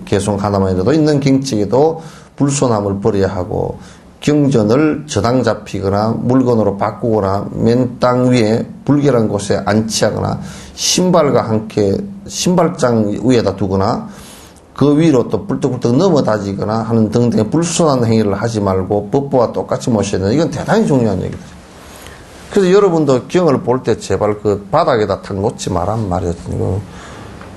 개송 하나만이라도 있는 경칙에도 불손함을 버려야 하고, 경전을 저당 잡히거나 물건으로 바꾸거나 맨 땅 위에 불결한 곳에 안치하거나 신발과 함께 신발장 위에다 두거나 그 위로 또 뿔떡뿔떡 넘어 다지거나 하는 등등의 불순한 행위를 하지 말고 법보와 똑같이 모셔야 된다. 이건 대단히 중요한 얘기다. 그래서 여러분도 경을 볼 때 제발 그 바닥에다 탁 놓지 말란 말이에요.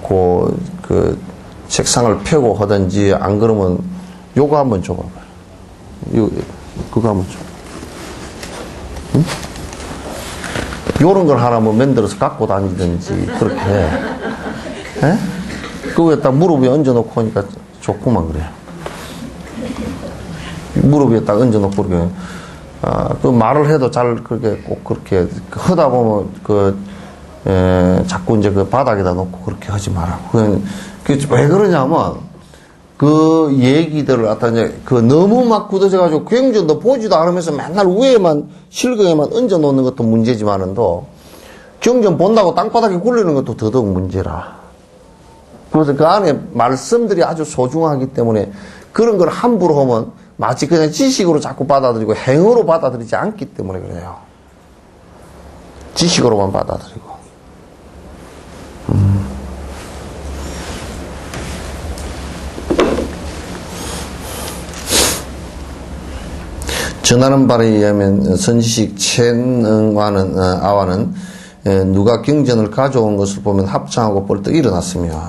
그 책상을 펴고 하든지 안 그러면 요거 한번 줘봐봐요. 그거 한번 줘. 응? 요런 걸 하나 뭐 만들어서 갖고 다니든지 그렇게 해. 에? 그거에 딱 무릎 위에 얹어놓고 하니까 좋구만 그래요. 무릎 위에 딱 얹어놓고 그렇게 그 말을 해도 잘 그렇게 꼭 그렇게 하다 보면 자꾸 이제 그 바닥에다 놓고 그렇게 하지 말라고. 왜 그러냐면 그 얘기들을 갖다 이제 너무 막 굳어져가지고 경전도 보지도 않으면서 맨날 위에만 실경에만 얹어 놓는 것도 문제지만은도 경전 본다고 땅바닥에 굴리는 것도 더더욱 문제라. 그래서 그 안에 말씀들이 아주 소중하기 때문에 그런 걸 함부로 하면 마치 그냥 지식으로 자꾸 받아들이고 행으로 받아들이지 않기 때문에 그래요. 지식으로만 받아들이고. 전하는 바에 의하면 선지식 첸응와는 아와는 누가 경전을 가져온 것을 보면 합창하고 벌떡 일어났으며,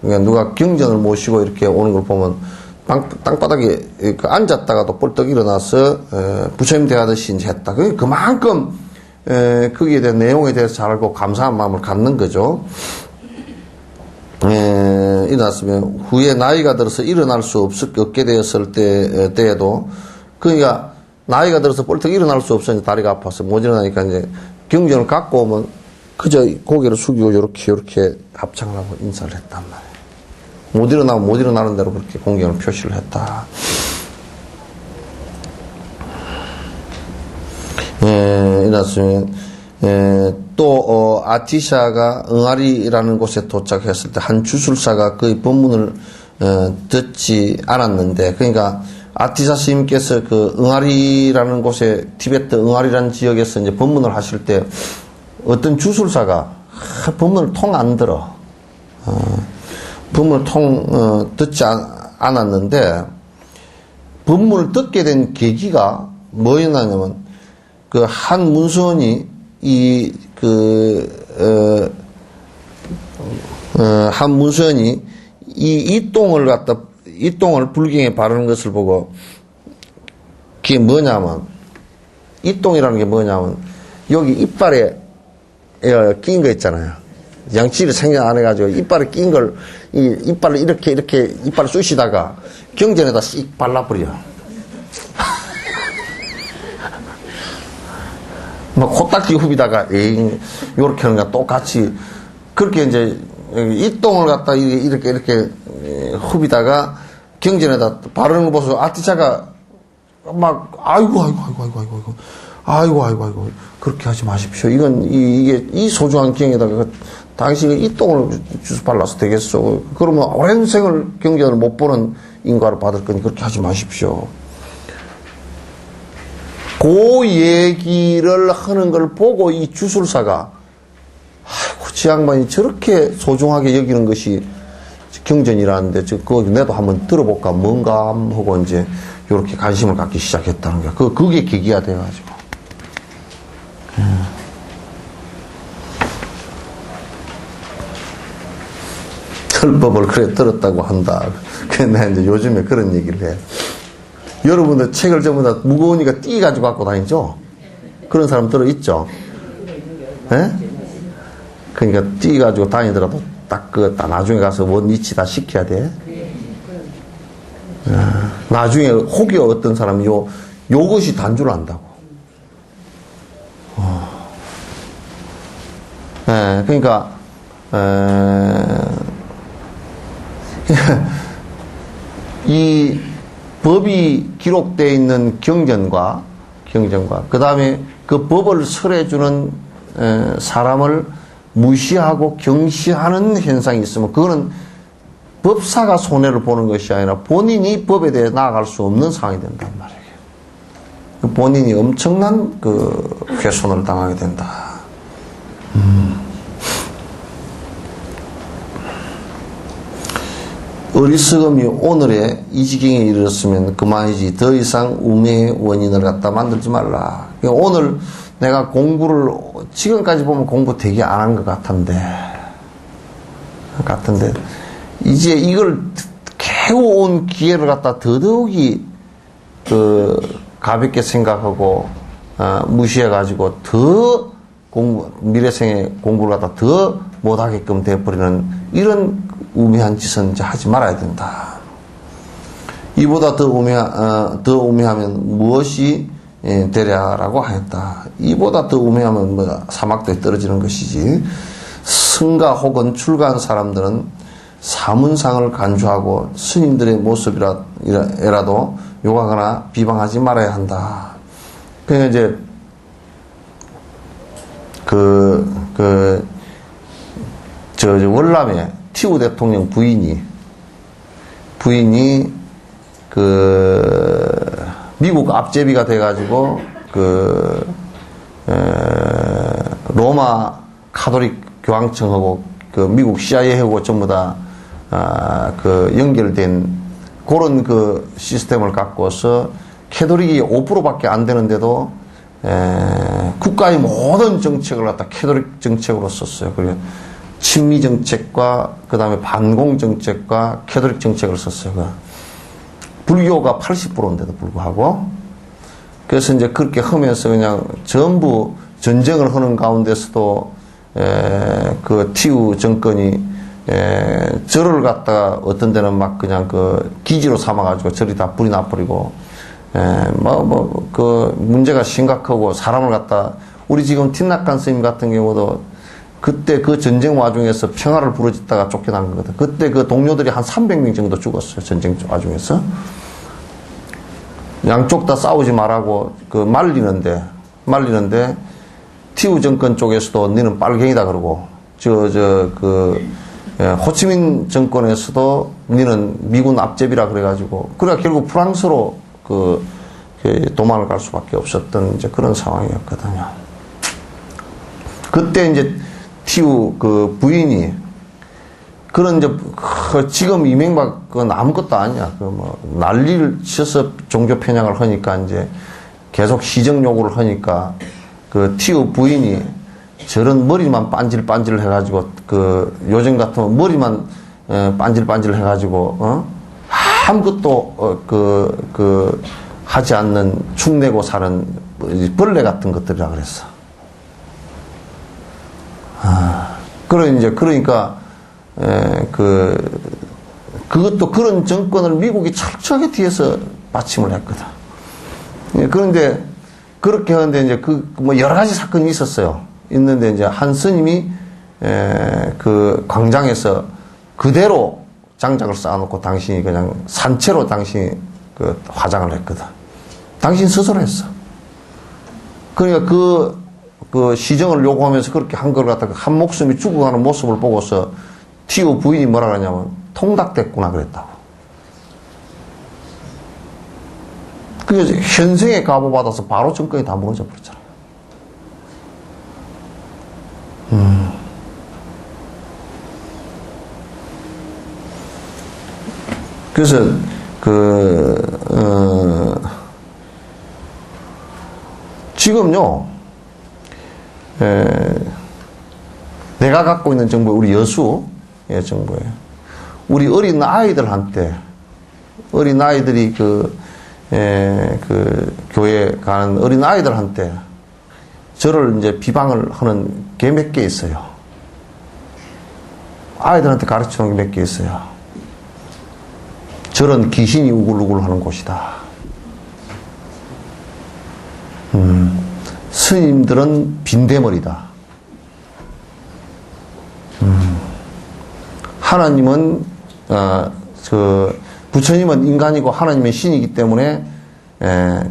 그러니까 누가 경전을 모시고 이렇게 오는 걸 보면 땅바닥에 앉았다가도 벌떡 일어나서 부처님 대하듯이 이제 했다. 그만큼 거기에 대한 내용에 대해서 잘 알고 감사한 마음을 갖는 거죠. 일어났으면 후에 나이가 들어서 일어날 수 없게 되었을 때에도, 그러니까 나이가 들어서 벌떡 일어날 수 없어. 이제 다리가 아파서 못 일어나니까 이제 경전을 갖고 오면 그저 고개를 숙이고 요렇게 합창을 하고 인사를 했단 말이에요. 못 일어나면 못 일어나는 대로 그렇게 공경을 표시를 했다. 일어났으면 또 아티샤가 응아리라는 곳에 도착했을 때 한 주술사가 그의 법문을 듣지 않았는데, 그러니까 아티샤 스님께서 그 응아리라는 곳에, 티베트 응아리라는 지역에서 이제 법문을 하실 때 어떤 주술사가 법문을 통 안 들어. 법문을 듣지 않았는데, 법문을 듣게 된 계기가 뭐였냐면, 그 한 문수원이 한 문수원이 이 똥을 불경에 바르는 것을 보고, 그게 뭐냐면, 이 똥이라는 게 뭐냐면, 여기 이빨에 낀 거 있잖아요. 양치를 생각 안 해가지고, 이빨에 낀 걸, 이빨을 이렇게, 이빨을 쑤시다가, 경전에다 씩 발라버려. 뭐, 코딱지 후비다가, 요렇게 하는 거랑 똑같이, 그렇게 이제, 이 똥을 갖다 이렇게 후비다가 경전에다 바르는 거 보소. 아티샤가 막 아이고 그렇게 하지 마십시오. 이건 이게 이 소중한 경에다가 당신이 이 똥을 주스 발라서 되겠소. 그러면 오랜 생을 경전을 못 보는 인과를 받을 거니 그렇게 하지 마십시오. 그 얘기를 하는 걸 보고 이 주술사가, 아이고, 지 양반이 저렇게 소중하게 여기는 것이 경전이라는데, 그거 내도 한번 들어볼까, 뭔가 하고 이제, 요렇게 관심을 갖기 시작했다는 거야. 그게 계기가 돼가지고. 철법을 그래 들었다고 한다. 그래, 나 이제 요즘에 그런 얘기를 해. 여러분들 책을 전부 다 무거우니까 띠가지고 갖고 다니죠? 그런 사람 들어있죠? 예? 그러니까 띠가지고 다니더라도 딱 나중에 가서 원 이치 다 시켜야 돼. 나중에 혹여 어떤 사람이 요것이 단줄 안다고. 예, 그러니까, 이 법이 기록되어 있는 경전과, 그 다음에 그 법을 설해주는 사람을 무시하고 경시하는 현상이 있으면 그거는 법사가 손해를 보는 것이 아니라 본인이 법에 대해 나아갈 수 없는 상황이 된단 말이에요. 그 본인이 엄청난 그 훼손을 당하게 된다. 어리석음이 오늘의 이 지경에 이르렀으면 그만이지 더 이상 우매의 원인을 갖다 만들지 말라. 오늘 내가 공부를 지금까지 보면 공부 되게 안 한 것 같은데 이제 이걸 개워온 기회를 갖다 더더욱이 그 가볍게 생각하고 무시해가지고 더 미래생의 공부를 갖다 더 못하게끔 돼버리는 이런 우매한 짓은 이제 하지 말아야 된다. 이보다 더 우매하면 무엇이 되랴라고 하였다. 이보다 더 우매하면 뭐 사막도에 떨어지는 것이지. 승가 혹은 출가한 사람들은 사문상을 간주하고 스님들의 모습이라도 욕하거나 비방하지 말아야 한다. 그러니까 이제 월남에 티우 대통령 부인이 미국 앞제비가 돼가지고 로마 카톨릭 교황청하고 미국 CIA하고 전부 다 연결된 그런 시스템을 갖고서 캐톨릭이 5%밖에 안 되는데도 국가의 모든 정책을 갖다 캐톨릭 정책으로 썼어요. 그리고 친미 정책과 그 다음에 반공 정책과 캐톨릭 정책을 썼어요. 불교가 80%인데도 불구하고. 그래서 이제 그렇게 하면서 그냥 전부 전쟁을 하는 가운데서도 그 티우 정권이 절을 갖다가 어떤 데는 막 그냥 기지로 삼아가지고 절이 다 불이 나버리고 문제가 심각하고 사람을 갖다 우리 지금 틴낙한 스님 같은 경우도 그때 그 전쟁 와중에서 평화를 부르짖다가 쫓겨난 거거든. 그때 그 동료들이 한 300명 정도 죽었어요. 전쟁 와중에서. 양쪽 다 싸우지 말라고 말리는데 티우 정권 쪽에서도 너는 빨갱이다 그러고 호치민 정권에서도 너는 미군 앞제비라 그래가지고 그래가 결국 프랑스로 도망을 갈 수밖에 없었던 이제 그런 상황이었거든요. 그때 이제 티우 부인이 그런 이제 지금 이명박은 아무것도 아니야. 난리를 쳐서 종교 편향을 하니까 이제 계속 시정 요구를 하니까 티우 부인이 저런 머리만 반질반질 해가지고 요즘 같으면 머리만 반질반질 해가지고 아무것도 하지 않는 축내고 사는 벌레 같은 것들이라 그랬어. 그러니까 그것도 그런 정권을 미국이 철저하게 뒤에서 받침을 했거든. 그런데 그렇게 하는데 이제 여러 가지 사건이 있었어요. 있는데 이제 한 스님이 광장에서 그대로 장작을 쌓아놓고 당신이 그냥 산채로 당신이 화장을 했거든. 당신 스스로 했어. 그러니까 시정을 요구하면서 그렇게 한 걸 갖다가 한 목숨이 죽어가는 모습을 보고서 티우 부인이 뭐라 그러냐면 통닭됐구나 그랬다고. 그래서 현생에 가보받아서 바로 정권이 다 무너져 버렸잖아요. 그래서 지금요 내가 갖고 있는 정보, 우리 여수의 정보예요. 우리 어린 아이들한테, 어린 아이들이 교회 가는 어린 아이들한테 저를 이제 비방을 하는 게 몇 개 있어요. 아이들한테 가르쳐 놓은 게 몇 개 있어요. 저런 귀신이 우글우글 하는 곳이다. 스님들은 빈대머리다. 하나님은 부처님은 인간이고 하나님은 신이기 때문에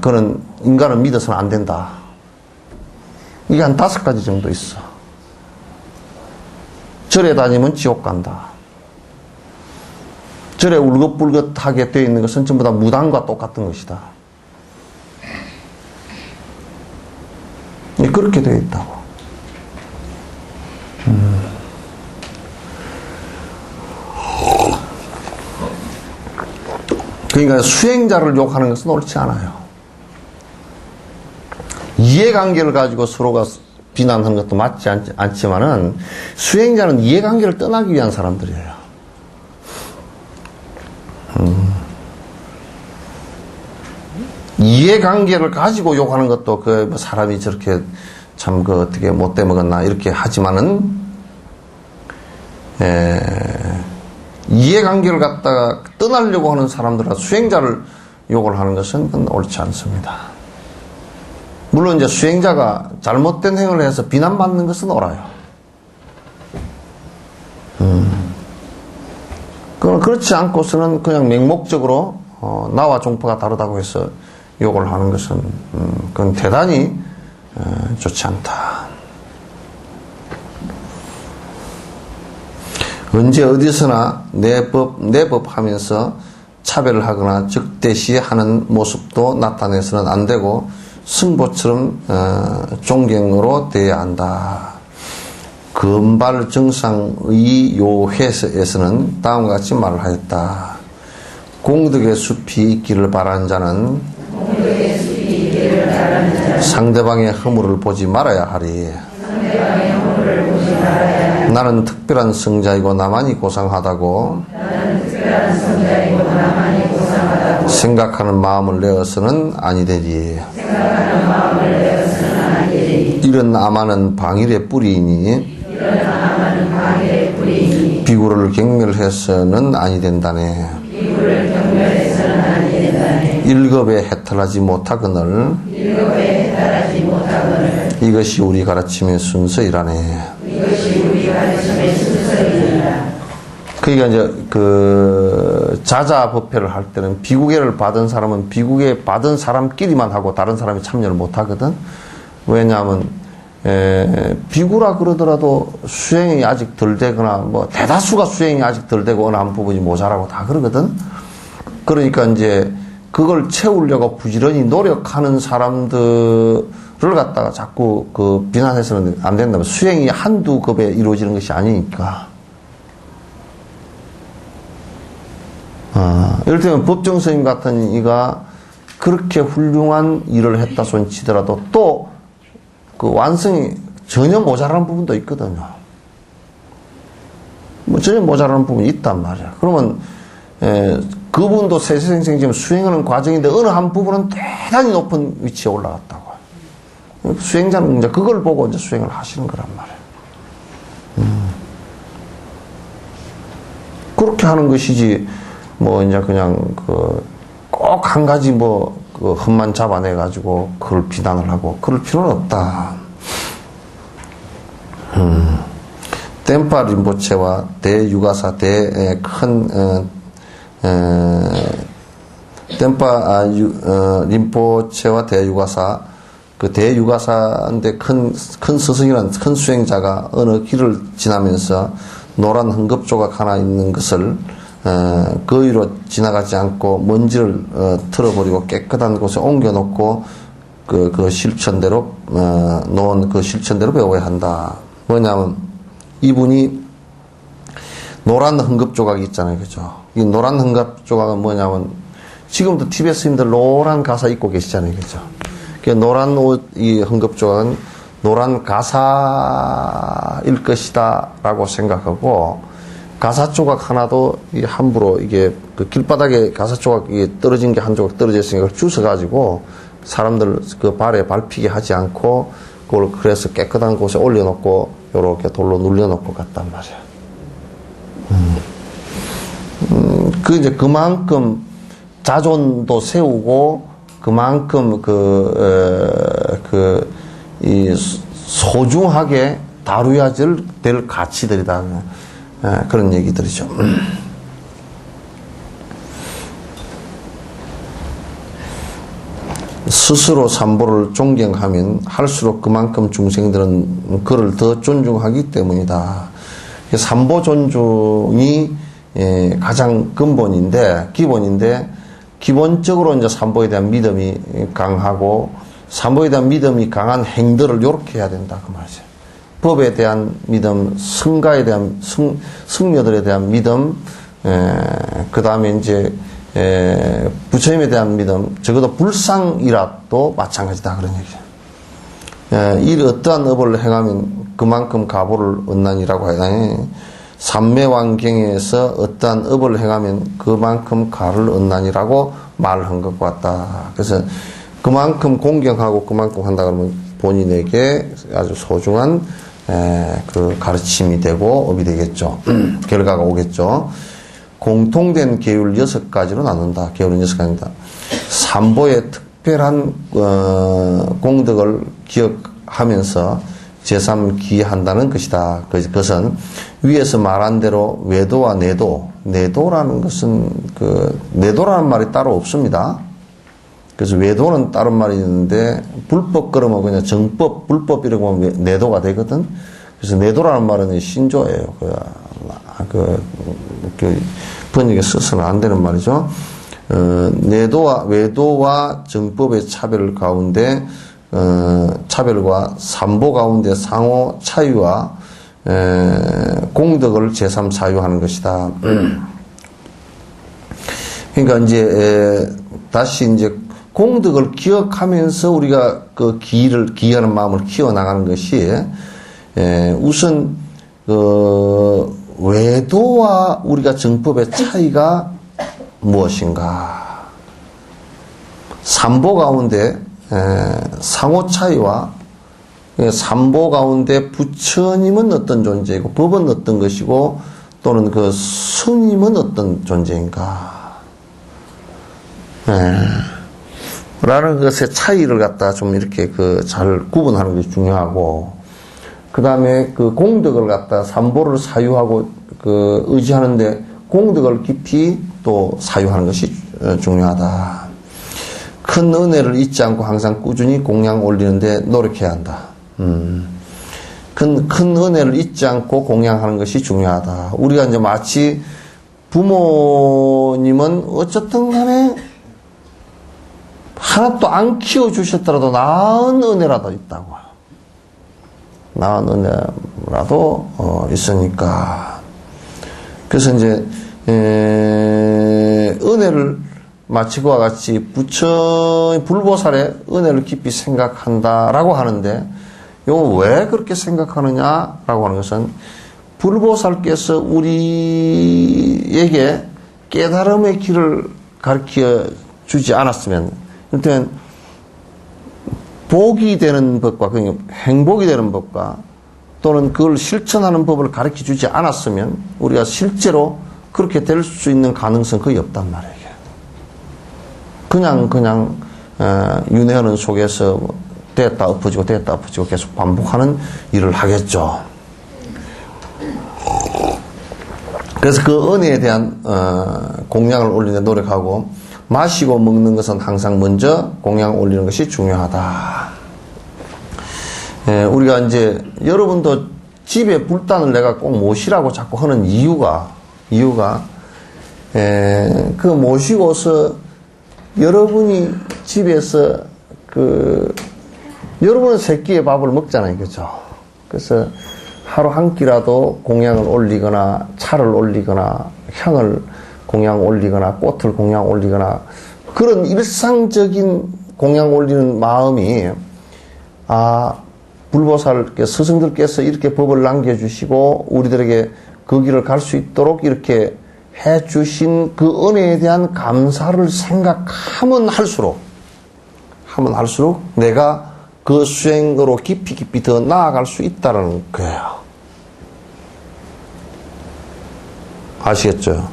그는 인간을 믿어서는 안 된다. 이게 한 5가지 정도 있어. 절에 다니면 지옥 간다. 절에 울긋불긋하게 되어 있는 것은 전부 다 무당과 똑같은 것이다. 그렇게 되어 있다고. 그러니까 수행자를 욕하는 것은 옳지 않아요. 이해관계를 가지고 서로가 비난하는 것도 맞지 않지만은 수행자는 이해관계를 떠나기 위한 사람들이에요. 이해관계를 가지고 욕하는 것도 그 사람이 저렇게 참 그 어떻게 못돼 먹었나 이렇게 하지만은 이해관계를 갖다가 떠나려고 하는 사람들과 수행자를 욕을 하는 것은 그건 옳지 않습니다. 물론 이제 수행자가 잘못된 행위를 해서 비난받는 것은 옳아요. 그렇지 않고서는 그냥 맹목적으로 나와 종파가 다르다고 해서 욕을 하는 것은 그건 대단히 좋지 않다. 언제 어디서나 내 법 하면서 차별을 하거나 적대시하는 모습도 나타내서는 안 되고 승보처럼 존경으로 대해야 한다. 금발정상의요회에서는 다음과 같이 말을 하였다. 공덕의 숲이 있기를 바라는 자는 상대방의 허물을 보지 말아야 하리. 나는 특별한 성자이고 나만이 고상하다고 생각하는 마음을 내어서는 아니되리. 이런 아마는 방일의 뿌리이니 비구를 경멸해서는 아니된다네. 일겁에 해탈하지 못하거늘 이것이 우리 가르침의 순서이라네. 그러니까 이제 그 자자법회를 할 때는 비구계를 받은 사람은 비구계 받은 사람끼리만 하고 다른 사람이 참여를 못 하거든. 왜냐하면 비구라 그러더라도 수행이 아직 덜 되거나 뭐 대다수가 수행이 아직 덜 되고 어느 한 부분이 모자라고 다 그러거든. 그러니까 이제 그걸 채우려고 부지런히 노력하는 사람들을 갖다가 자꾸 그 비난해서는 안 된다면 수행이 한두 급에 이루어지는 것이 아니니까. 예를 들면 법정 스님 같은 이가 그렇게 훌륭한 일을 했다 손 치더라도 또 그 완성이 전혀 모자라는 부분도 있거든요. 뭐 전혀 모자라는 부분이 있단 말이야. 그러면 그분도 세세생생 지금 수행하는 과정인데 어느 한 부분은 대단히 높은 위치에 올라갔다고. 수행자는 이제 그걸 보고 이제 수행을 하시는 거란 말이에요. 그렇게 하는 것이지, 뭐 이제 그냥 꼭 한 가지 그 흠만 잡아내가지고 그걸 비난을 하고 그럴 필요는 없다. 덴파 림보체와 대유가사 덴파 림보체와 대유가사 그 대유가사인데 큰 스승이란 큰 수행자가 어느 길을 지나면서 노란 헝겊 조각 하나 있는 것을 그 위로 지나가지 않고 먼지를 털어버리고 깨끗한 곳에 옮겨놓고 그 실천대로 놓은 그 실천대로 배워야 한다. 뭐냐면 이분이 노란 헝겊 조각이 있잖아요, 그죠? 이 노란 헝겊 조각은 뭐냐면 지금도 티베트 스님들 노란 가사 입고 계시잖아요, 그죠? 그 노란 옷 이 헝겊 조각은 노란 가사일 것이다라고 생각하고. 가사 조각 하나도 함부로 이게 그 길바닥에 가사 조각이 떨어진 게 한 조각 떨어져 있으니까 그걸 주워가지고 사람들 그 발에 밟히게 하지 않고 그걸 그래서 깨끗한 곳에 올려놓고 요렇게 돌로 눌려놓고 갔단 말이야. 그 이제 그만큼 자존도 세우고 그만큼 이 소중하게 다루어야 될 가치들이다. 그런 얘기들이죠. 스스로 삼보를 존경하면 할수록 그만큼 중생들은 그를 더 존중하기 때문이다. 삼보 존중이 가장 기본인데 기본적으로 이제 삼보에 대한 믿음이 강하고 산보에 대한 믿음이 강한 행들을 요렇게 해야 된다. 그 말이죠. 법에 대한 믿음, 승가에 대한, 승려들에 대한 믿음, 그 다음에 이제, 부처님에 대한 믿음, 적어도 불상이라도 마찬가지다. 그런 얘기죠. 이 어떠한 업을 행하면 그만큼 가보를 얻나니라고 하다니, 삼매왕경에서 어떠한 업을 행하면 그만큼 가를 얻나니라고 말한 것 같다. 그래서 그만큼 공경하고 그만큼 한다 그러면 본인에게 아주 소중한 그 가르침이 되고 업이 되겠죠. 결과가 오겠죠. 공통된 계율 6가지로 나눈다. 계율은 6가지입니다. 삼보의 특별한 공덕을 기억하면서 제3기한다는 것이다. 그것은 위에서 말한 대로 외도와 내도, 내도라는 것은 내도라는 말이 따로 없습니다. 그래서 외도는 다른 말이 있는데 불법 그러면 그냥 정법, 불법 이라고 하면 내도가 되거든. 그래서 내도라는 말은 신조예요. 번역에 써서는 안 되는 말이죠. 외도와 정법의 차별 가운데 차별과 삼보 가운데 상호 차이와 공덕을 제3 사유하는 것이다. 그러니까 이제 다시 이제 공덕을 기억하면서 우리가 그 기하는 마음을 키워나가는 것이 우선 외도와 우리가 정법의 차이가 무엇인가? 삼보 가운데 상호 차이와 삼보 가운데 부처님은 어떤 존재이고 법은 어떤 것이고 또는 그 스님은 어떤 존재인가? 라는 것의 차이를 갖다 좀 이렇게 잘 구분하는 것이 중요하고, 그 다음에 그 공덕을 갖다 삼보를 사유하고 의지하는데 공덕을 깊이 또 사유하는 것이 중요하다. 큰 은혜를 잊지 않고 항상 꾸준히 공양 올리는데 노력해야 한다. 큰 은혜를 잊지 않고 공양하는 것이 중요하다. 우리가 이제 마치 부모님은 어쨌든 간에 하나도 안 키워주셨더라도 나은 은혜라도 있다고. 나은 은혜라도 있으니까. 그래서 이제 은혜를 마치 그와 같이 불보살의 은혜를 깊이 생각한다라고 하는데, 이거 왜 그렇게 생각하느냐라고 하는 것은 불보살께서 우리에게 깨달음의 길을 가르쳐 주지 않았으면, 일단 복이 되는 법과 행복이 되는 법과 또는 그걸 실천하는 법을 가르쳐 주지 않았으면 우리가 실제로 그렇게 될 수 있는 가능성 거의 없단 말이에요. 그냥 윤회하는 속에서 됐다 엎어지고 됐다 엎어지고 계속 반복하는 일을 하겠죠. 그래서 그 은혜에 대한 공양을 올리는 데 노력하고, 마시고 먹는 것은 항상 먼저 공양을 올리는 것이 중요하다. 우리가 이제 여러분도 집에 불단을 내가 꼭 모시라고 자꾸 하는 이유가 그 모시고서 여러분이 집에서 여러분은 세 끼의 밥을 먹잖아요. 그죠? 그래서 하루 한 끼라도 공양을 올리거나 차를 올리거나 향을 공양 올리거나 꽃을 공양 올리거나 그런 일상적인 공양 올리는 마음이, 불보살께 스승들께서 이렇게 법을 남겨주시고 우리들에게 그 길을 갈 수 있도록 이렇게 해주신 그 은혜에 대한 감사를 생각하면 할수록 내가 그 수행으로 깊이 더 나아갈 수 있다는 거예요. 아시겠죠?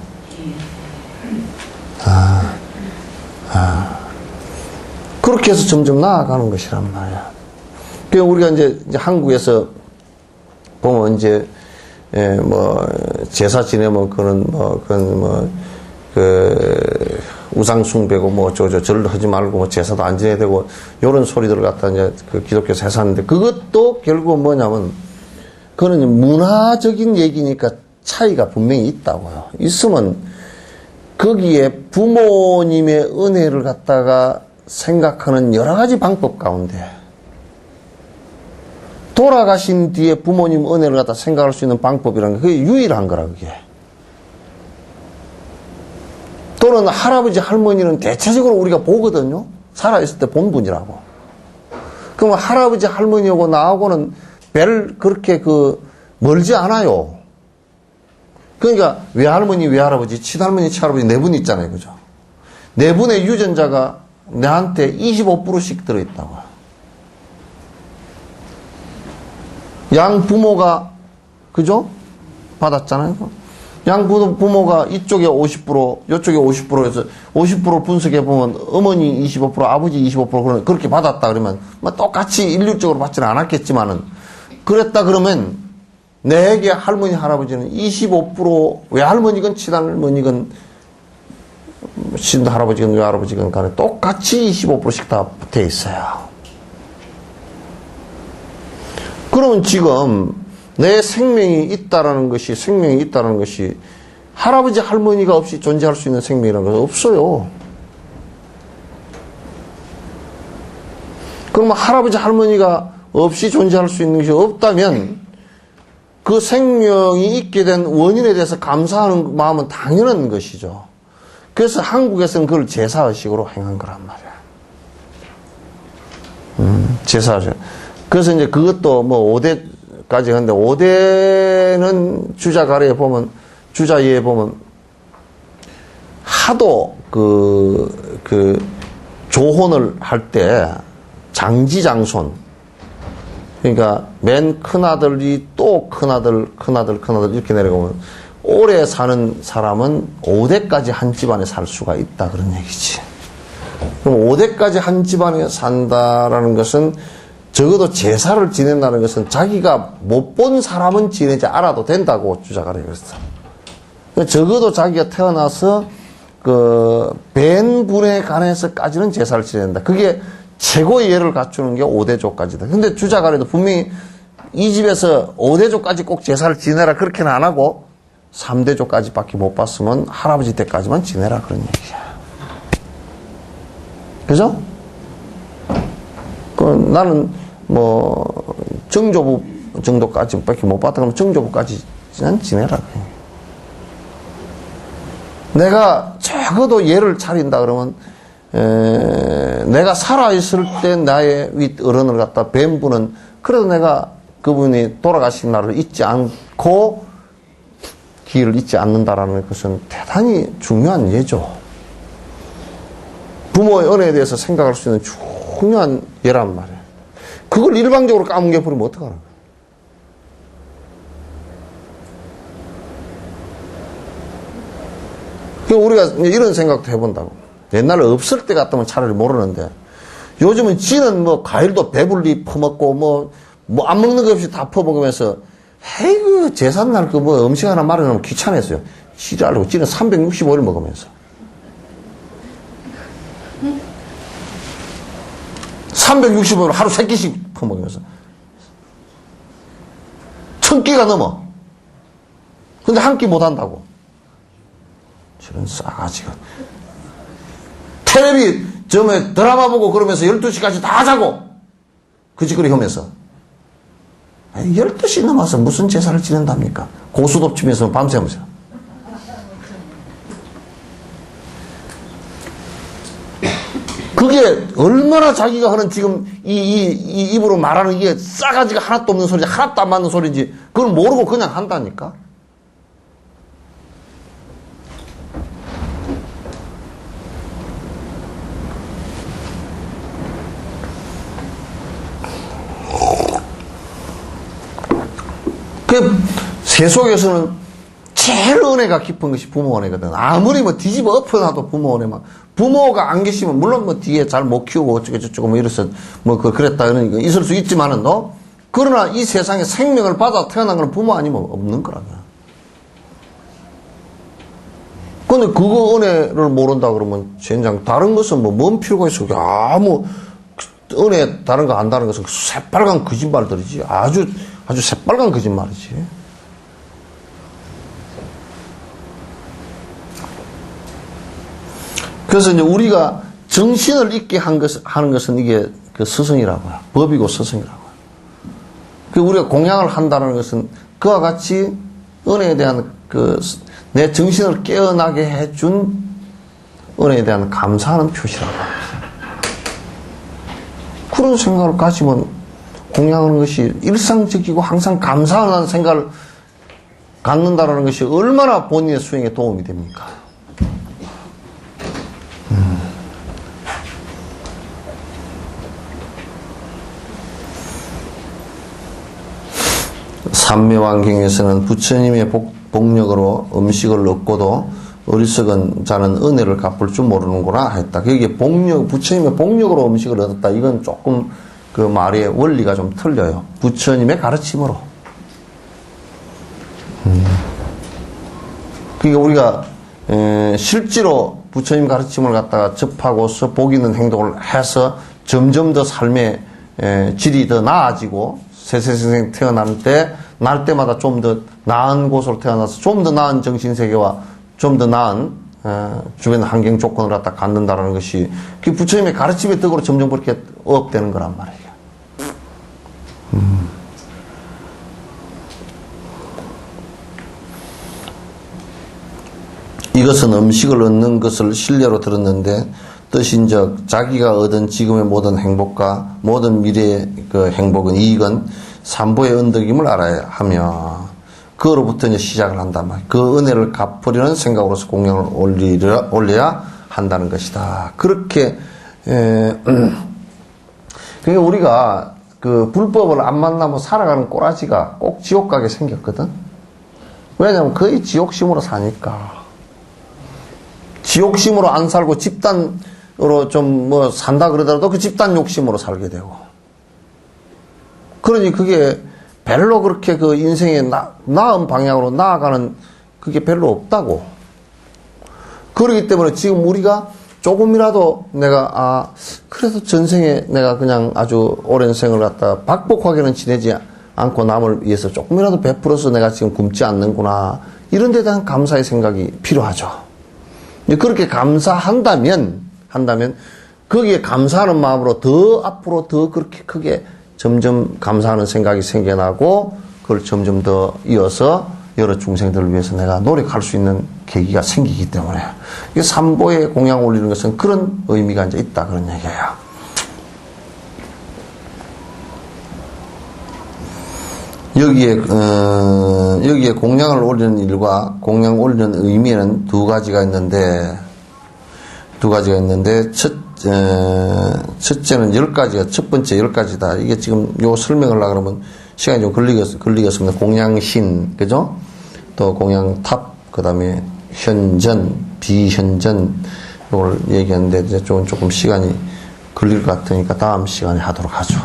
그렇게 해서 점점 나아가는 것이란 말이야. 그러니까 우리가 이제 한국에서 보면 이제 제사 지내면 우상숭배고 절도 하지 말고 제사도 안 지내야 되고 요런 소리들을 갖다 이제 기독교에서 해서하는데, 그것도 결국은 뭐냐면 그거는 문화적인 얘기니까 차이가 분명히 있다고요. 있으면 거기에 부모님의 은혜를 갖다가 생각하는 여러 가지 방법 가운데 돌아가신 뒤에 부모님 은혜를 갖다 생각할 수 있는 방법이라는 게 그게 유일한 거라 그게. 또는 할아버지 할머니는 대체적으로 우리가 보거든요. 살아있을 때 본 분이라고. 그럼 할아버지 할머니하고 나하고는 별 그렇게 멀지 않아요. 그러니까 외할머니 외할아버지 친할머니 친할아버지 네 분 있잖아요. 그죠? 네 분의 유전자가 내한테 25%씩 들어있다고요. 양 부모가 그죠? 받았잖아요. 양 부모가 이쪽에 50%, 이쪽에 50%에서 50% 분석해 보면 어머니 25%, 아버지 25% 그렇게 받았다 그러면 뭐 똑같이 일률적으로 받지는 않았겠지만은 그랬다 그러면 내게 할머니 할아버지는 25% 외할머니건 친할머니건 친할아버지건 외할아버지건 간에 똑같이 25%씩 다 붙어 있어요. 그러면 지금 내 생명이 있다라는 것이 할아버지 할머니가 없이 존재할 수 있는 생명이라는 것은 없어요. 그러면 할아버지 할머니가 없이 존재할 수 있는 것이 없다면 그 생명이 있게 된 원인에 대해서 감사하는 마음은 당연한 것이죠. 그래서 한국에서는 그걸 제사의식으로 행한 거란 말이야. 제사의식. 그래서 이제 그것도 뭐 5대까지 하는데 5대는 주자가래에 보면 주자예에 보면 하도 조혼을 할 때 장지장손 그러니까 맨 큰아들이 또 큰아들 이렇게 내려가면 오래 사는 사람은 5대까지 한 집안에 살 수가 있다 그런 얘기지. 그럼 5대까지 한 집안에 산다라는 것은 적어도 제사를 지낸다는 것은 자기가 못 본 사람은 지내지 않아도 된다고 주장하래 그랬어. 적어도 자기가 태어나서 뵌 분에 관해서까지는 제사를 지낸다. 그게 최고의 예를 갖추는 게 5대조까지다. 근데 주자가래도 분명히 이 집에서 5대조까지 꼭 제사를 지내라 그렇게는 안 하고 3대조까지밖에 못 봤으면 할아버지 때까지만 지내라 그런 얘기야. 그죠? 나는 뭐 정조부 정도까지밖에 못 봤다 그러면 정조부까지는 지내라. 내가 적어도 예를 차린다 그러면 내가 살아있을 때 나의 윗 어른을 갖다 뵌 분은 그래도 내가 그분이 돌아가신 날을 잊지 않고 기회를 잊지 않는다라는 것은 대단히 중요한 예죠. 부모의 은혜에 대해서 생각할 수 있는 중요한 예란 말이에요. 그걸 일방적으로 까먹여버리면 어떡하나. 우리가 이런 생각도 해본다고. 옛날에 없을 때 같으면 차라리 모르는데 요즘은 지는 뭐 과일도 배불리 퍼먹고 뭐 안 먹는 거 없이 다 퍼먹으면서 에이그 제삿날 그 뭐 음식 하나 마련하면 귀찮았어요. 지랄하고 지는 365일 먹으면서 365일 하루 3끼씩 퍼먹으면서 1000끼가 넘어. 근데 한 끼 못한다고. 저런 싸가지가. 텔레비 점에 드라마 보고 그러면서 12시까지 다 자고 그 짓거리 하면서 12시 넘어서 무슨 제사를 지낸답니까? 고수도 치면서 밤새면서. 그게 얼마나 자기가 하는 지금 이 입으로 말하는 이게 싸가지가 하나도 없는 소리인지 하나도 안 맞는 소리인지 그걸 모르고 그냥 한다니까. 세속에서는 제일 은혜가 깊은 것이 부모 은혜거든. 아무리 뭐 뒤집어 엎어놔도 부모 은혜만. 부모가 안 계시면 물론 뭐 뒤에 잘 못 키우고 어쩌고 저쩌고 뭐 이래서 뭐 그랬다 그러니까 있을 수 있지만은 그러나 이 세상에 생명을 받아 태어난 건 부모 아니면 없는 거라고. 근데 그거 은혜를 모른다 그러면 젠장 다른 것은 뭔 필요가 있어. 아무 은혜 다른 거 안다는 것은 새빨간 거짓말들이지. 아주 새빨간 거짓말이지. 그래서 이제 우리가 정신을 있게 하는 것은 이게 그 스승이라고요. 법이고 스승이라고요. 그 우리가 공양을 한다는 것은 그와 같이 은혜에 대한 내 정신을 깨어나게 해준 은혜에 대한 감사하는 표시라고 합니다. 그런 생각을 가지면 공양하는 것이 일상적이고 항상 감사하는 생각을 갖는다는 것이 얼마나 본인의 수행에 도움이 됩니까? 삼매왕경에서는 부처님의 복력으로 음식을 얻고도 어리석은 자는 은혜를 갚을 줄 모르는구나 했다. 거기에 부처님의 복력으로 음식을 얻었다. 이건 조금 그 말의 원리가 좀 틀려요. 부처님의 가르침으로. 그러니까 우리가 실제로 부처님 가르침을 갖다가 접하고서 복있는 행동을 해서 점점 더 삶의 질이 더 나아지고 세세생생 태어날 때마다 좀 더 나은 곳으로 태어나서 좀 더 나은 정신세계와 좀 더 나은 주변 환경 조건을 갖다 갖는다라는 것이 그 부처님의 가르침의 덕으로 점점 그렇게 업되는 거란 말이에요. 이것은 음식을 얻는 것을 신뢰로 들었는데 뜻인즉 자기가 얻은 지금의 모든 행복과 모든 미래의 그 행복은 이익은 삼보의 언덕임을 알아야 하며 그로부터 이제 시작을 한단 말이에요. 그 은혜를 갚으려는 생각으로서 공양을 올려야 한다는 것이다. 그렇게 그러니까 우리가 그 불법을 안 만나면 살아가는 꼬라지가 꼭 지옥 가게 생겼거든. 왜냐하면 거의 지옥심으로 사니까. 지옥심으로 안 살고 집단으로 좀 뭐 산다 그러더라도 그 집단 욕심으로 살게 되고. 그러니 그게 별로 그렇게 그 인생의 나은 방향으로 나아가는 그게 별로 없다고. 그렇기 때문에 지금 우리가 조금이라도 내가 그래도 전생에 내가 그냥 아주 오랜 생을 갖다 박복하게는 지내지 않고 남을 위해서 조금이라도 베풀어서 내가 지금 굶지 않는구나. 이런 데 대한 감사의 생각이 필요하죠. 그렇게 감사한다면 거기에 감사하는 마음으로 더 앞으로 더 그렇게 크게 점점 감사하는 생각이 생겨나고 그걸 점점 더 이어서 여러 중생들을 위해서 내가 노력할 수 있는 계기가 생기기 때문에 이 삼보에 공양 올리는 것은 그런 의미가 이제 있다 그런 얘기예요. 여기에 공양을 올리는 일과 공양 올리는 의미에는 두 가지가 있는데 첫째는 10가지가 첫 번째 10가지다. 이게 지금 요 설명을 하려고 그러면 시간이 좀 걸리겠습니다. 공양신, 그죠? 또 공양탑, 그 다음에 현전, 비현전, 이걸 얘기하는데 이제 조금 시간이 걸릴 것 같으니까 다음 시간에 하도록 하죠.